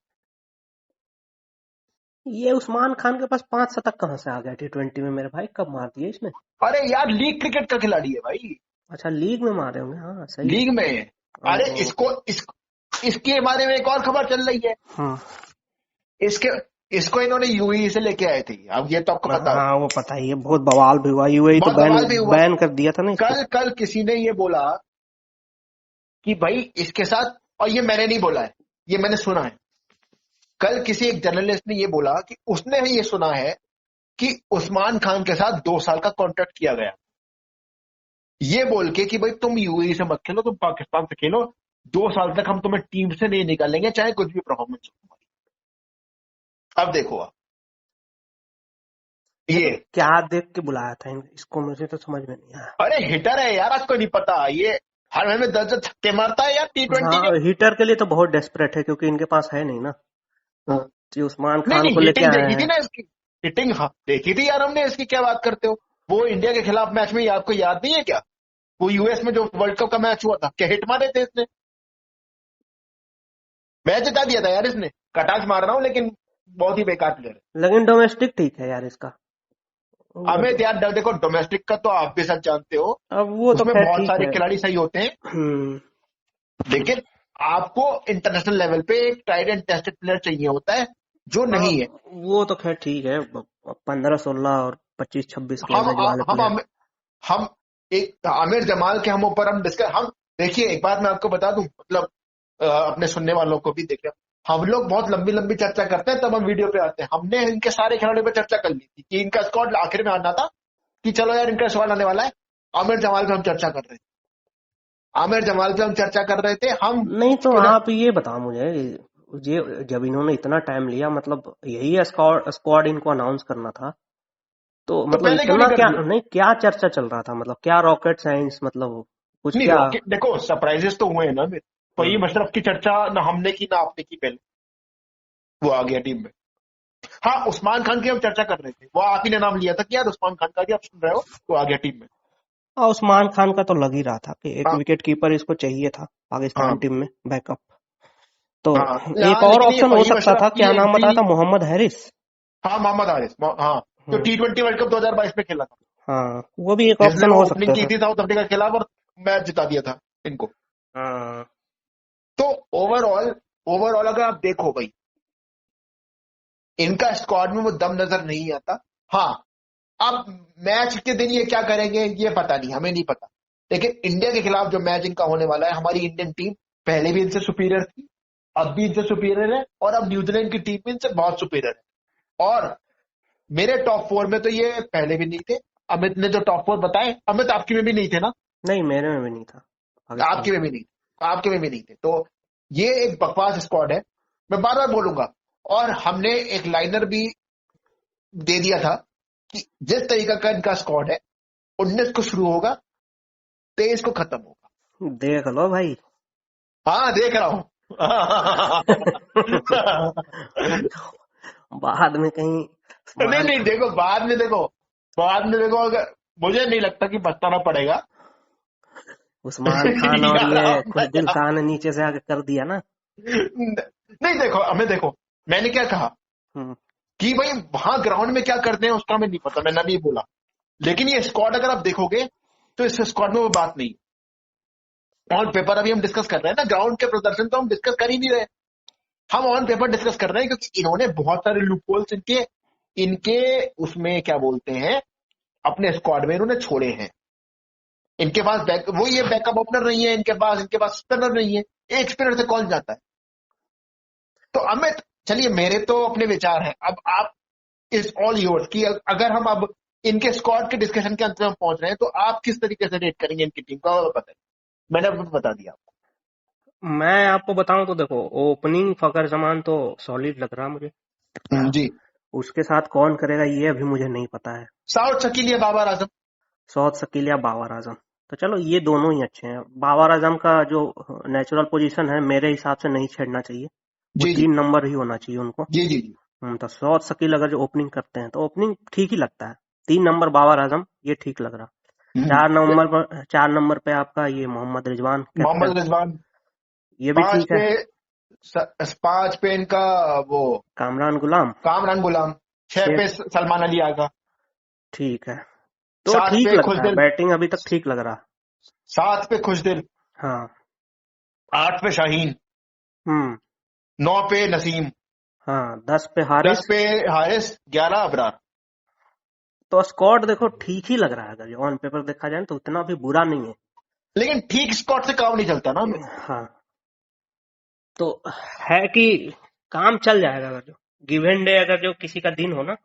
ये उस्मान खान के पास 5 शतक कहाँ से आ गया T20 में मेरे भाई, कब मार दिए इसने? अरे यार लीग क्रिकेट का खिलाड़ी है भाई, अच्छा लीग में मारे होंगे, हाँ सही है। लीग में। अरे ओहो। इसके बारे में एक और खबर चल रही है। हाँ इसके इसको इन्होंने यूएई से लेके आए थे, अब ये तो आपको पता हाँ, होगा। वो पता ही है, बहुत बवाल भी हुआ, यूएई तो बहुत बैन बवाल भी हुआ। बैन कर दिया था ना इसको। कल कल किसी ने ये बोला कि भाई इसके साथ, और ये मैंने नहीं बोला है, ये मैंने सुना है। कल किसी एक जर्नलिस्ट ने ये बोला कि उसने ये सुना है कि उस्मान खान के साथ 2 साल का कॉन्ट्रैक्ट किया गया, ये बोल के कि भाई तुम यूएई से मत खेलो, तुम पाकिस्तान से खेलो, 2 साल तक हम तुम्हें टीम से नहीं निकालेंगे चाहे कुछ भी परफॉर्मेंस हो तुम्हारी। अब देखो आप ये तो ये। क्या देख के बुलाया था इसको, मुझे तो समझ में नहीं आया। अरे हिटर है यार, आपको नहीं पता, ये हर मैच में 10 छक्के मारता है यार T20 के। हाँ हिटर के लिए तो बहुत डेस्परेट है, क्योंकि इनके पास है नहीं ना। हाँ। तो ये उस्मान नहीं खान नहीं को लेके हिटिंग आए देखी थी हैं। ना इसकी, हिटिंग हाँ देखी थी यार हमने इसकी, क्या बात करते हो। वो इंडिया के खिलाफ मैच में आपको याद नहीं है क्या, वो यूएस में जो वर्ल्ड कप का मैच हुआ था, क्या हिट मारे थे इसने, मैच जिता दिया था यार इसने। कटाक्ष मार रहा हूं लेकिन बहुत ही बेकार प्लेयर है। लेकिन डोमेस्टिक ठीक है यार इसका, वो अमित तो यार देखो, डोमेस्टिक का तो आप भी सब जानते हो, अब वो तो उसमें खैर बहुत ठीक सारे है। खिलाड़ी सही होते हैं, हम्म। लेकिन आपको इंटरनेशनल लेवल पे एक ट्राइड एंड टेस्टेड प्लेयर चाहिए होता है, जो हाँ, नहीं है। वो तो खैर ठीक है। 15-16 और 25-26 के हम एवरेज वाले हम प्लेयर। हम एक आमिर जमाल के हम ऊपर हम डिस्कस, हम देखिए एक बात मैं आपको बता दूं, मतलब अपने सुनने वालों को भी देखिए, हम लोग बहुत लंबी लंबी चर्चा करते हैं, तब हम वीडियो पे आते हैं। हमने इनके सारे खिलाड़ियों पे चर्चा कर ली थी कि इनका स्क्वाड आखिर में आना था, कि चलो यार इनका सवाल आने वाला है। आमिर जमाल पे हम चर्चा कर रहे थे, आमिर जमाल पे हम चर्चा कर रहे थे हम। नहीं तो फिर आप ये बताओ मुझे, ये जब इन्होंने इतना टाइम लिया, मतलब यही स्क्वाड स्क्वाड इनको अनाउंस करना था, तो तो मतलब पहले क्यों इतना नहीं कर क्या दिया? नहीं, क्या चर्चा चल रहा था, मतलब क्या रॉकेट साइंस, मतलब कुछ नहीं, क्या। रॉकेट देखो, सरप्राइजेस तो हुए हैं ना मेरे। तो ये हम्म। मशरफ की चर्चा ना हमने की ना आपने की, पहले वो आ गया टीम में। हाँ, उस्मान खान की हम चर्चा कर रहे थे, वो आप ही ने नाम लिया था कि यार उस्मान खान का भी आप सुन रहे हो, वो आ गया टीम में। उस्मान खान का तो लग ही रहा था कि एक हाँ विकेट कीपर इसको चाहिए था पाकिस्तान हाँ टीम में बैकअप। तो हाँ एक हाँ, और लेकिन ये ऑप्शन हो फहीम सकता अशरफ था, की क्या नाम बताया एंट्री। था, मोहम्मद हैरिस। हाँ, मोहम्मद हारिस, हाँ, जो हम्म। T20 वर्ल्ड कप 2022 में खेला था, हाँ, वो भी एक जिसने ऑप्शन वो हो ओपनिंग सकता की था। थी साउथ अफ्रीका के खिलाफ और मैच जिता दिया था इनको। हाँ। तो ओवरऑल, ओवरऑल अगर आप देखो भाई, इनका स्क्वाड में वो दम नजर नहीं आता। हाँ, अब मैच के दिन ये क्या करेंगे ये पता नहीं, हमें नहीं पता। लेकिन इंडिया के खिलाफ जो मैच इनका होने वाला है, हमारी इंडियन टीम पहले भी इनसे सुपीरियर थी, अब भी इनसे सुपीरियर है, और अब न्यूजीलैंड की टीम भी इनसे बहुत सुपीरियर है। और मेरे टॉप 4 में तो ये पहले भी नहीं थे। अमित ने जो टॉप 4 बताए, अमित आपकी में भी नहीं थे ना? नहीं, मेरे में भी नहीं था पाकिस्तान आपके में का। भी नहीं, आपके में भी नहीं थे। तो ये एक बकवास स्क्वाड है, मैं बार बार बोलूंगा। और हमने एक लाइनर भी दे दिया था कि जिस तरीका का इनका स्क्वाड है, 19 को शुरू होगा, 23 को खत्म होगा। देख लो भाई। हाँ, देख रहा हूं। बाद में कहीं नहीं मान। नहीं, देखो बाद में देखो, बाद में देखो, अगर मुझे नहीं लगता कि पछताना पड़ेगा। उस्मान खान और यार ये आप, खुशदिल शाह ने नीचे से आके कर दिया ना। नहीं देखो, हमें देखो, मैंने क्या कहा हम्म। कि भाई वहां ग्राउंड में क्या करते हैं उसका हमें नहीं पता, मैंने नहीं बोला। लेकिन ये स्क्वाड अगर आप देखोगे, तो इस स्क्वाड में वो बात नहीं। ऑन पेपर अभी हम डिस्कस कर रहे हैं ना, ग्राउंड के प्रदर्शन तो हम डिस्कस कर ही नहीं रहे। हम ऑन पेपर डिस्कस कर रहे हैं, क्योंकि इन्होंने बहुत सारे लूपहोल्स इनके इनके उसमें क्या बोलते हैं, अपने स्क्वाड में इन्होंने छोड़े हैं। इनके पास वो ये बैकअप ओपनर नहीं है, इनके पास स्पिनर नहीं है। एक स्पिनर से कौन जाता है? तो अमित, चलिए मेरे तो अपने विचार हैं, अब आप इज ऑल योर्स कि अगर हम अब इनके स्क्वाड के डिस्कशन के अंत में हम पहुंच रहे हैं, तो आप किस तरीके से रेट करेंगे इनकी टीम का, वो बताइए। मैंने अब बता दिया आपको। मैं आपको बताऊं तो देखो, ओपनिंग फकर जमान तो सॉलिड लग रहा मुझे। जी। उसके साथ कौन करेगा ये अभी मुझे नहीं पता है। साउथ शकील या बाबर आजम? सौद शकील या बाबर आजम, तो चलो ये दोनों ही अच्छे हैं। बाबर आजम का जो नेचुरल पोजीशन है मेरे हिसाब से नहीं छेड़ना चाहिए, वो जी जी 3 नंबर ही होना चाहिए उनको। जी जी जी। तो सौद शकील अगर जो ओपनिंग करते हैं तो ओपनिंग ठीक ही लगता है। 3 नंबर बाबर आजम, ये ठीक लग रहा। हम्म, 4 नंबर पे आपका ये मोहम्मद रिजवान कैप्टन, मोहम्मद रिजवान। ये भी पांच ठीक है। पे 5 पे इनका वो कामरान गुलाम। कामरान गुलाम। 6 छह, पे सलमान अली आगा। ठीक है। तो 7 ठीक पे लगता है, खुशदिल। बैटिंग अभी तक ठीक लग रहा। 7 पे खुशदिल। हाँ। 8 पे शाहीन। हम्म। 9 पे नसीम। हाँ, 10 पे 10 हारिस। पे हारिस। 11 अबरार। तो स्क्वाड देखो ठीक ही लग रहा है, अगर ऑन पेपर देखा जाए तो उतना भी बुरा नहीं है। लेकिन ठीक स्कॉट से काम नहीं चलता ना हमें। हाँ, तो है कि काम चल जाएगा, अगर जो गिवन डे अगर जो किसी का दिन हो ना,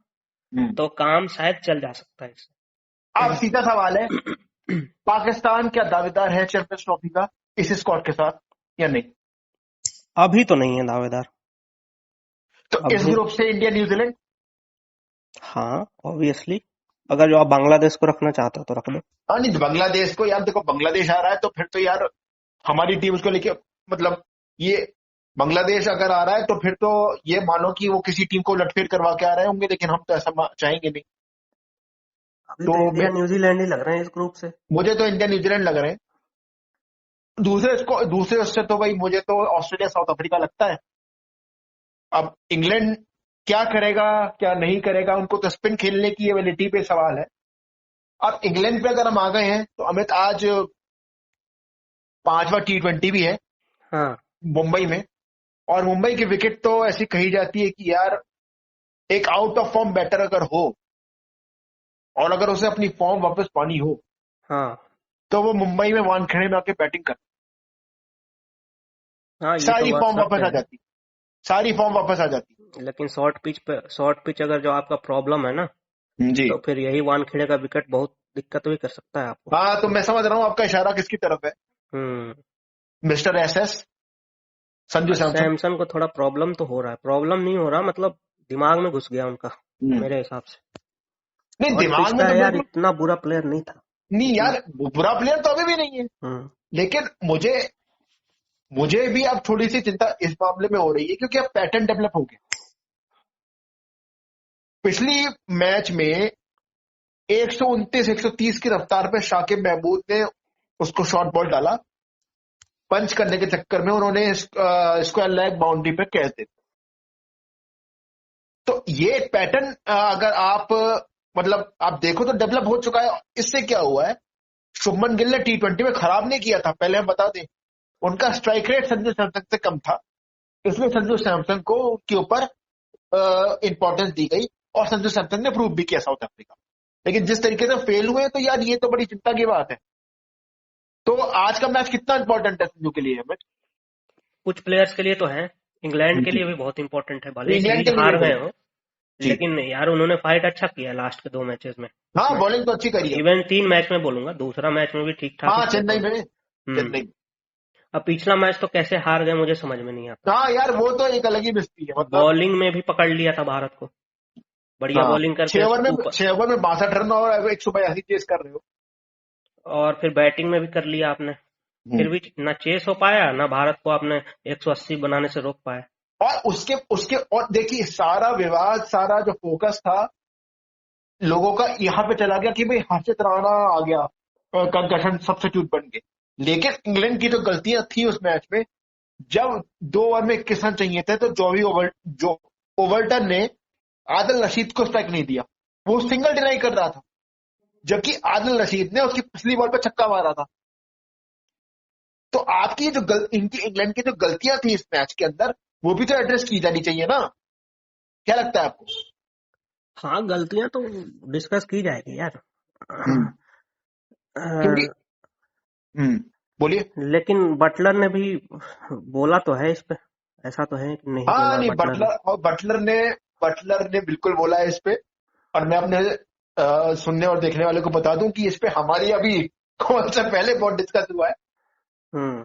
तो काम शायद चल जा सकता है अब इससे। सीधा सवाल है, पाकिस्तान क्या दावेदार है चैंपियंस ट्रॉफी का इस स्क्वाड के साथ या नहीं? अभी तो नहीं है दावेदार। तो इस अभी ग्रुप से इंडिया न्यूजीलैंड। हाँ, ऑब्वियसली अगर जो आप बांग्लादेश को रखना चाहते हो तो रख दो। हाँ, नहीं बांग्लादेश को यार, देखो बांग्लादेश आ रहा है तो फिर तो यार हमारी टीम उसको लेके, मतलब ये बांग्लादेश अगर आ रहा है तो फिर तो ये मानो कि वो किसी टीम को लटफेट करवा के आ रहे होंगे, लेकिन हम तो ऐसा चाहेंगे नहीं। अभी तो तो इंडिया न्यूजीलैंड ही लग रहे हैं इस ग्रुप से। मुझे तो इंडिया न्यूजीलैंड लग रहे हैं। दूसरे उससे तो भाई मुझे तो ऑस्ट्रेलिया साउथ अफ्रीका लगता है। अब इंग्लैंड क्या करेगा क्या नहीं करेगा, उनको तो स्पिन खेलने की एबिलिटी पे सवाल है। अब इंग्लैंड पे अगर हम आ गए हैं तो अमित आज 5वां T20 भी है हाँ मुंबई में। और मुंबई की विकेट तो ऐसी कही जाती है कि यार एक आउट ऑफ फॉर्म बैटर अगर हो और अगर उसे अपनी फॉर्म वापस पानी हो हाँ तो वो मुंबई में वानखेड़े में आके बैटिंग कर, हाँ, ये तो सारी बात फॉर्म सत्य वापस आ है। जाती, सारी फॉर्म वापस आ जाती। लेकिन शॉर्ट पिच अगर जो आपका प्रॉब्लम है ना, जी तो फिर यही वानखेड़े का विकेट बहुत दिक्कत भी कर सकता है आपको। हाँ, तो मैं समझ रहा हूँ आपका इशारा किसकी तरफ है। हम्म। मिस्टर एसएस, संजू और सैमसन। सैमसन को थोड़ा प्रॉब्लम तो हो रहा है, प्रॉब्लम नहीं हो रहा, मतलब दिमाग में घुस गया उनका, हम्म। मेरे हिसाब से। नहीं, शॉर्ट पिच दिमाग में था तो यार, बिल्कुल इतना बुरा प्लेयर नहीं था। नहीं जितना यार, बुरा प्लेयर तो अभी भी नहीं है। हम्म लेकिन मुझे मुझे भी अब थोड़ी सी चिंता इस मामले में हो रही है क्योंकि अब पैटर्न डेवलप हो गया। पिछली मैच में 129 130 की रफ्तार पे शाकिब महमूद ने उसको शॉर्ट बॉल डाला, पंच करने के चक्कर में उन्होंने स्क्वायर लेग बाउंड्री पे कैच दे। तो ये एक पैटर्न अगर आप मतलब आप देखो तो डेवलप हो चुका है। इससे क्या हुआ है, शुभमन गिल ने T20 में खराब नहीं किया था, पहले हम बता दें। उनका स्ट्राइक रेट संजू सैमसन से कम था, इसलिए संजू सैमसन को के ऊपर इंपॉर्टेंस दी गई और संजू सैमसन ने प्रूव भी किया साउथ अफ्रीका। लेकिन जिस तरीके से फेल हुए तो यार ये तो बड़ी चिंता की बात है। तो आज का मैच कितना इंपॉर्टेंट है संजू के लिए हमें? कुछ प्लेयर्स के लिए तो है, इंग्लैंड के जी, लिए भी बहुत इंपॉर्टेंट है, भले ही इंग्लैंड सीरीज के लिए हार भी गए भाई। हो। जी लेकिन यार उन्होंने फाइट अच्छा किया लास्ट के 2 मैचेस में। हाँ, मैं बॉलिंग तो अच्छी करी है। इवन 3 मैच में बोलूंगा, दूसरा मैच में भी ठीक ठाक ही हाँ, किया था चेन्नई में, उन्होंने। चेन्नई में। अब पिछला मैच तो कैसे हार गए मुझे समझ में नहीं आता। हाँ यार, वो तो एक अलग ही मिस्त्री है मतलब। बॉलिंग में भी पकड़ लिया था भारत को, बढ़िया हाँ, बॉलिंग करके 6 ओवर में ऊपर, 62 रन और 182 चेस कर रहे हो। और फिर बैटिंग में भी कर लिया आपने। फिर हम्म। भी ना चेस हो पाया, ना भारत को आपने 180 बनाने से रोक पाए। और उसके उसके और देखिए, सारा विवाद, सारा जो फोकस था लोगों का यहाँ पे चला गया कि भाई हर्षित राणा आ गया कंकशन सब्स्टिट्यूट बन के। लेकिन इंग्लैंड की जो गलतियां थी उस मैच में, जब 2 ओवर में 21 रन चाहिए थे तो जो ओवर्टन ने आदिल रशीद को स्ट्राइक नहीं दिया, वो सिंगल डिनाई कर रहा था, जबकि आदिल रशीद ने उसकी पिछली बॉल पर छक्का मारा था। तो आपकी जो इनकी इंग्लैंड की जो गलतियां थी इस मैच के अंदर, वो भी तो एड्रेस की जानी चाहिए ना। क्या लगता है आपको? हाँ, गलतियां तो डिस्कस की जाएगी यार। हम्म। क्योंकि अ, हम्म, बोलिए। लेकिन बटलर ने भी बोला तो है इस पे, ऐसा तो है कि नहीं बोला हाँ, है नहीं, बटलर ने। बटलर ने बिल्कुल बोला है इस पे। और मैं अपने सुनने और देखने वाले को बता दूं कि इस पे हमारी अभी कौन सा पहले बहुत डिस्कस हुआ है। हम्म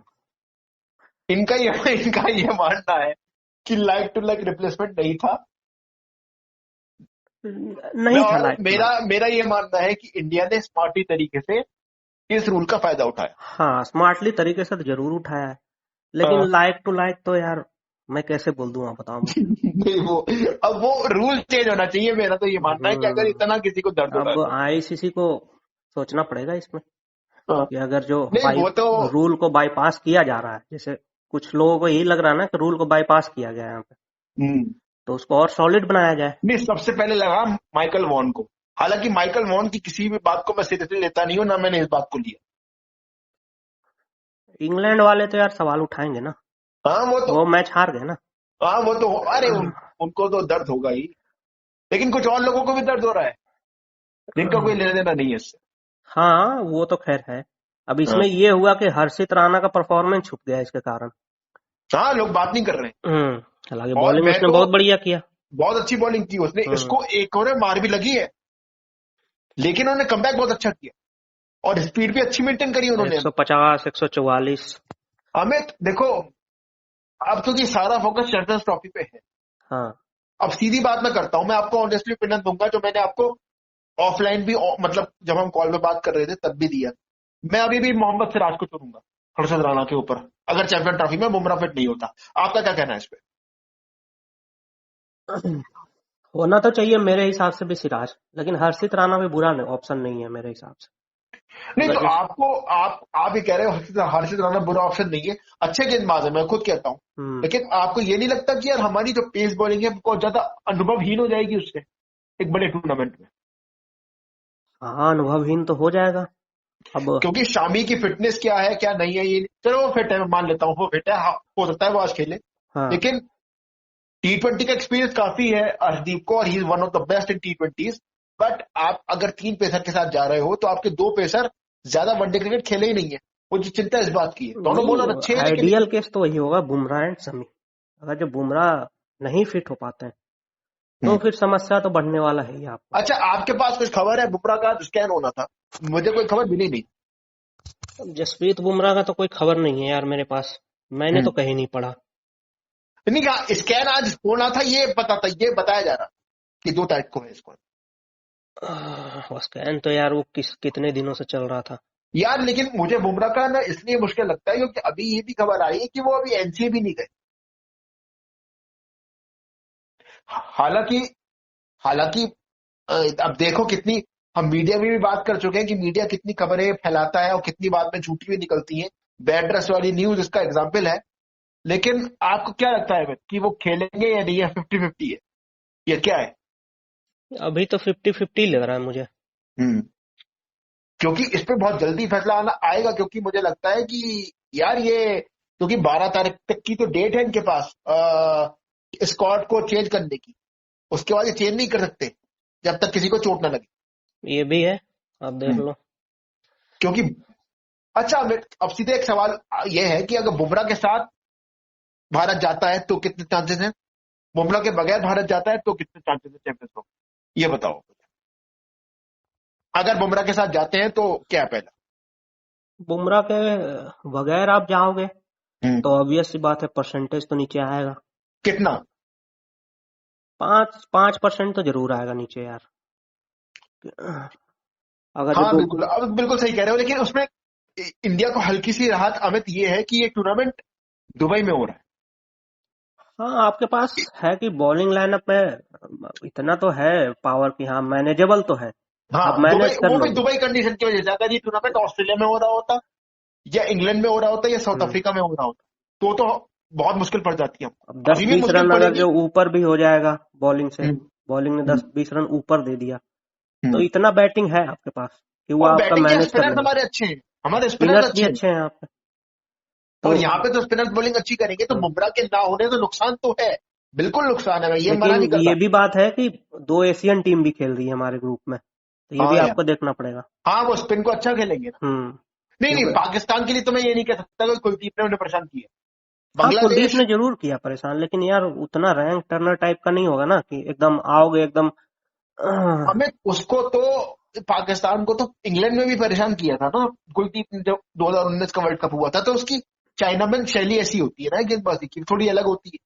इनका ये इनका ये मानना है कि लाइक टू लाइक रिप्लेसमेंट नहीं था। मैं नहीं था और लाइक टू मेरा लाइक। मेरा ये मानना है कि इंडिया ने स्मार्टी तरीके से इस रूल का फायदा उठाया। हाँ, स्मार्टली तरीके से तो जरूर उठाया है, लेकिन हाँ। लाइक टू लाइक तो यार मैं कैसे बोल दूं, आप बताओ मुझे। नहीं, वो अब वो रूल चेंज होना चाहिए। मेरा तो ये मानना है कि अगर हम्म इतना किसी को दर्द हो रहा है अब तो। आईसीसी को सोचना पड़ेगा इसमें, हाँ। कि अगर जो नहीं, बाई वो तो रूल को बाईपास किया जा रहा है, जैसे कुछ लोगों को यही लग रहा है ना कि रूल को बाईपास किया गया है यहाँ पे, हम्म, तो उसको और सॉलिड बनाया जाए। नहीं, सबसे पहले लगा माइकल वॉन को। हालांकि माइकल वॉन की किसी भी बात को मैं सीरियसली लेता नहीं हूं, ना मैंने इस बात को लिया। इंग्लैंड वाले तो यार सवाल उठाएंगे ना, हाँ, वो तो वो मैच हार गए ना। हाँ, वो तो अरे उनको तो दर्द होगा ही। लेकिन कुछ और लोगों को भी दर्द हो रहा है जिनका कोई लेना देना नहीं है इससे। हाँ, वो तो खैर है। अब हाँ, इसमें ये हुआ कि हर्षित राणा का परफॉर्मेंस छुप गया इसके कारण। हाँ, लोग बात नहीं कर रहे हैं। हालांकि और बॉलिंग मैं उसने तो बहुत बढ़िया किया। बहुत अच्छी बॉलिंग की उसने, हम्म इसको एक और मार भी लगी है। लेकिन उन्होंने कमबैक बहुत अच्छा किया और स्पीड भी अच्छी मेंटेन करी उन्होंने। 150 144। अमित देखो, अब क्योंकि सारा फोकस चैंपियंस ट्रॉफी पे है, हाँ अब सीधी बात मैं करता हूं, मैं आपको ऑनेस्टली ओपिनियन दूंगा जो मैंने आपको ऑफलाइन भी मतलब जब हम कॉल पे बात कर रहे थे तब भी दिया। मैं अभी भी मोहम्मद सिराज को चुनूंगा हर्षद राणा के ऊपर, अगर चैंपियन ट्रॉफी में बुमराह फिट नहीं होता। आपका क्या कहना है इस पे? होना तो चाहिए मेरे हिसाब से भी सिराज, लेकिन हर्षित राणा भी बुरा ऑप्शन नहीं है मेरे हिसाब से। नहीं तो अगर इस आपको आप ये कह रहे हो हर्षित राणा बुरा ऑप्शन नहीं है, अच्छे गेंदबाज है, मैं खुद कहता हूँ। हम्म लेकिन आपको ये नहीं लगता कि यार हमारी जो पेस बॉलिंग है बहुत ज्यादा अनुभवहीन हो जाएगी उससे एक बड़े टूर्नामेंट में? हाँ, अनुभवहीन तो हो जाएगा अब। क्योंकि शामी की फिटनेस क्या है क्या नहीं है ये, चलो वो फिट है, मैं मान लेता हूँ वो फिट है, हाँ, हो सकता है वो आज खेले। हाँ, लेकिन T20 का एक्सपीरियंस काफी है अर्शदीप को, और he is one of the best in T20s। But आप अगर 3 पेसर के साथ जा रहे हो तो आपके 2 पेसर ज्यादा वनडे क्रिकेट खेले ही नहीं है। मुझे चिंता इस बात की है, दोनों बॉलर नहीं, अच्छे हैं लेकिन। आइडियल केस तो वही होगा, बुमराह एंड शमी। अगर जब बुमराह नहीं फिट हो पाते हैं तो हम्म। फिर समस्या तो बढ़ने वाला है ही आपको। अच्छा, आपके पास कुछ खबर है? बुमराह का स्कैन होना था, मुझे कोई खबर मिली नहीं। अब जसप्रीत बुमराह का तो कोई खबर नहीं है यार मेरे पास, मैंने तो कहीं नहीं पढ़ा। नहीं कहा स्कैन आज होना था, ये पता था, ये बताया जा रहा कि 2 तारीख को है इसको। स्कैन तो यार वो कितने दिनों से चल रहा था। यार लेकिन मुझे बुमराह का ना इसलिए मुश्किल लगता है क्योंकि अभी ये भी खबर आई है कि वो अभी एनसीए भी नहीं गए। हालांकि हालांकि अब देखो कितनी, हम मीडिया में भी बात कर चुके हैं कि मीडिया कितनी खबरें फैलाता है और कितनी बाद में झूठी भी निकलती हैं। बेड रेस्ट वाली न्यूज इसका एग्जाम्पल है। लेकिन आपको क्या लगता है अमित, कि वो खेलेंगे या नहीं, या 50-50 है, ये क्या है? अभी तो 50-50 लग रहा है मुझे। हम्म। क्योंकि इस पे बहुत जल्दी फैसला आना आएगा, क्योंकि मुझे लगता है कि यार ये, क्योंकि 12 तारीख तक की तो डेट है इनके पास स्क्वाड को चेंज करने की। उसके बाद ये चेंज नहीं कर सकते जब तक किसी को चोट ना लगे। ये भी है, आप देख लो। क्योंकि अच्छा अब सीधे एक सवाल ये है कि अगर बुमराह के साथ भारत जाता है तो कितने चांसेस हैं, बुमराह के बगैर भारत जाता है तो कितने चांसेस है चैंपियंस हो? ये बताओ। अगर बुमराह के साथ जाते हैं तो क्या है पहला? बुमराह के बगैर आप जाओगे हम्म। तो ऑब्वियस सी बात है, परसेंटेज तो नीचे आएगा। कितना? 5% तो जरूर आएगा नीचे यार। अगर जो हाँ दो, बिल्कुल, अब बिल्कुल सही कह रहे हो, लेकिन उसमें इंडिया को हल्की सी राहत अमित ये है कि ये टूर्नामेंट दुबई में हो रहा है। हाँ आपके पास है कि बॉलिंग लाइनअप में इतना तो है पावर की, हाँ मैनेजेबल तो है, आप हाँ दुबई, मैनेज कर वो भी लोगे। दुबई कंडीशन की वजह से। अगर ये टूर्नामेंट ऑस्ट्रेलिया में हो रहा होता या इंग्लैंड में हो रहा होता या साउथ हम्म अफ्रीका में हो रहा होता तो बहुत मुश्किल पड़ जाती है अब हमको, दस अभी भी बीस मुश्किल रन अगर पड़ेगी। जो ऊपर भी हो जाएगा बॉलिंग से, हम्म। बॉलिंग ने हम्म। 10-20 रन ऊपर दे दिया, तो हम्म। इतना बैटिंग है आपके पास कि वो और आपका बैटिंग के मैनेज कर स्पिनर्स लेगा। हमारे अच्छे हैं, हमारे स्पिनर्स स्पिनर्स भी अच्छे हैं। अच्छे हैं आप पे तो। और यहाँ पे तो स्पिनर्स बॉलिंग अच्छी करेंगे तो हम्म, बुमराह के ना होने तो नुकसान तो है, बिल्कुल नुकसान है, मैं ये मना लेकिन नहीं कर ये रहा। भी बात है कि 2 एशियन टीम भी खेल रही है हमारे ग्रुप में, तो ये भी हाँ यार, आपको देखना पड़ेगा। हाँ वो स्पिन को अच्छा खेलेंगे ना। नहीं नहीं, क्योंकि पाकिस्तान के लिए तो मैं ये नहीं कह सकता कि कुलदीप ने उन्हें परेशान किया। हाँ, कुलदीप बांग्लादेश, ने जरूर किया परेशान, लेकिन यार उतना रैंक टर्नर टाइप का नहीं होगा ना कि एकदम आओगे एकदम। हमें उसको तो, पाकिस्तान को तो इंग्लैंड में भी परेशान किया था ना कुलदीप ने, जब 2019 का वर्ल्ड कप हुआ था। तो उसकी चाइनामैन शैली ऐसी होती है ना गेंदबाजी की, थोड़ी अलग होती